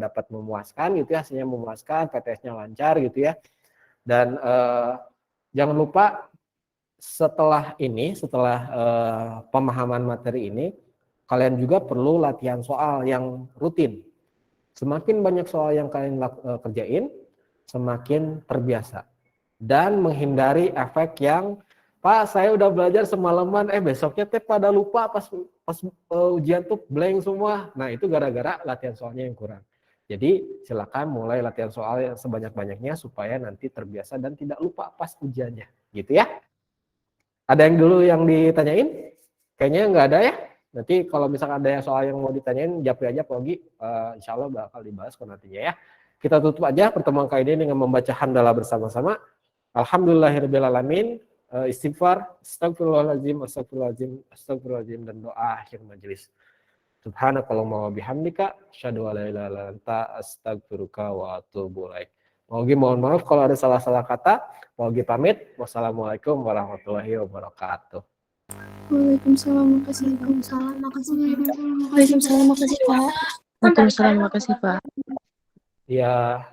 dapat memuaskan gitu ya, hasilnya memuaskan, PTS-nya lancar gitu ya. Dan jangan lupa setelah ini, setelah pemahaman materi ini, kalian juga perlu latihan soal yang rutin. Semakin banyak soal yang kalian kerjain, semakin terbiasa. Dan menghindari efek yang, Pak, saya udah belajar semalaman, besoknya teh pada lupa pas ujian tuh blank semua. Nah, itu gara-gara latihan soalnya yang kurang. Jadi, silakan mulai latihan soal yang sebanyak-banyaknya supaya nanti terbiasa dan tidak lupa pas ujiannya. Gitu ya. Ada yang dulu yang ditanyain? Kayaknya nggak ada ya. Nanti kalau misalkan ada soal yang mau ditanyain, japri aja Pak Ogi. Insya Allah bakal dibahas ke nantinya ya. Kita tutup aja pertemuan kali ini dengan membaca hamdalah bersama-sama. Alhamdulillahirrahmanirrahim. Istighfar, astagfirullahaladzim, astagfirullahaladzim, astagfirullahaladzim, dan doa akhir majelis. Subhanakallahumma wa bihamdika, asyhadu an la ilaha illa anta, astaghfiruka wa atubu ilaik. Pak Ogi mohon maaf kalau ada salah-salah kata. Pak Ogi pamit. Wassalamualaikum warahmatullahi wabarakatuh. Waalaikumsalam, makasih. Waalaikumsalam, makasih. Waalaikumsalam, makasih Pak. Waalaikumsalam, makasih Pak. Ya.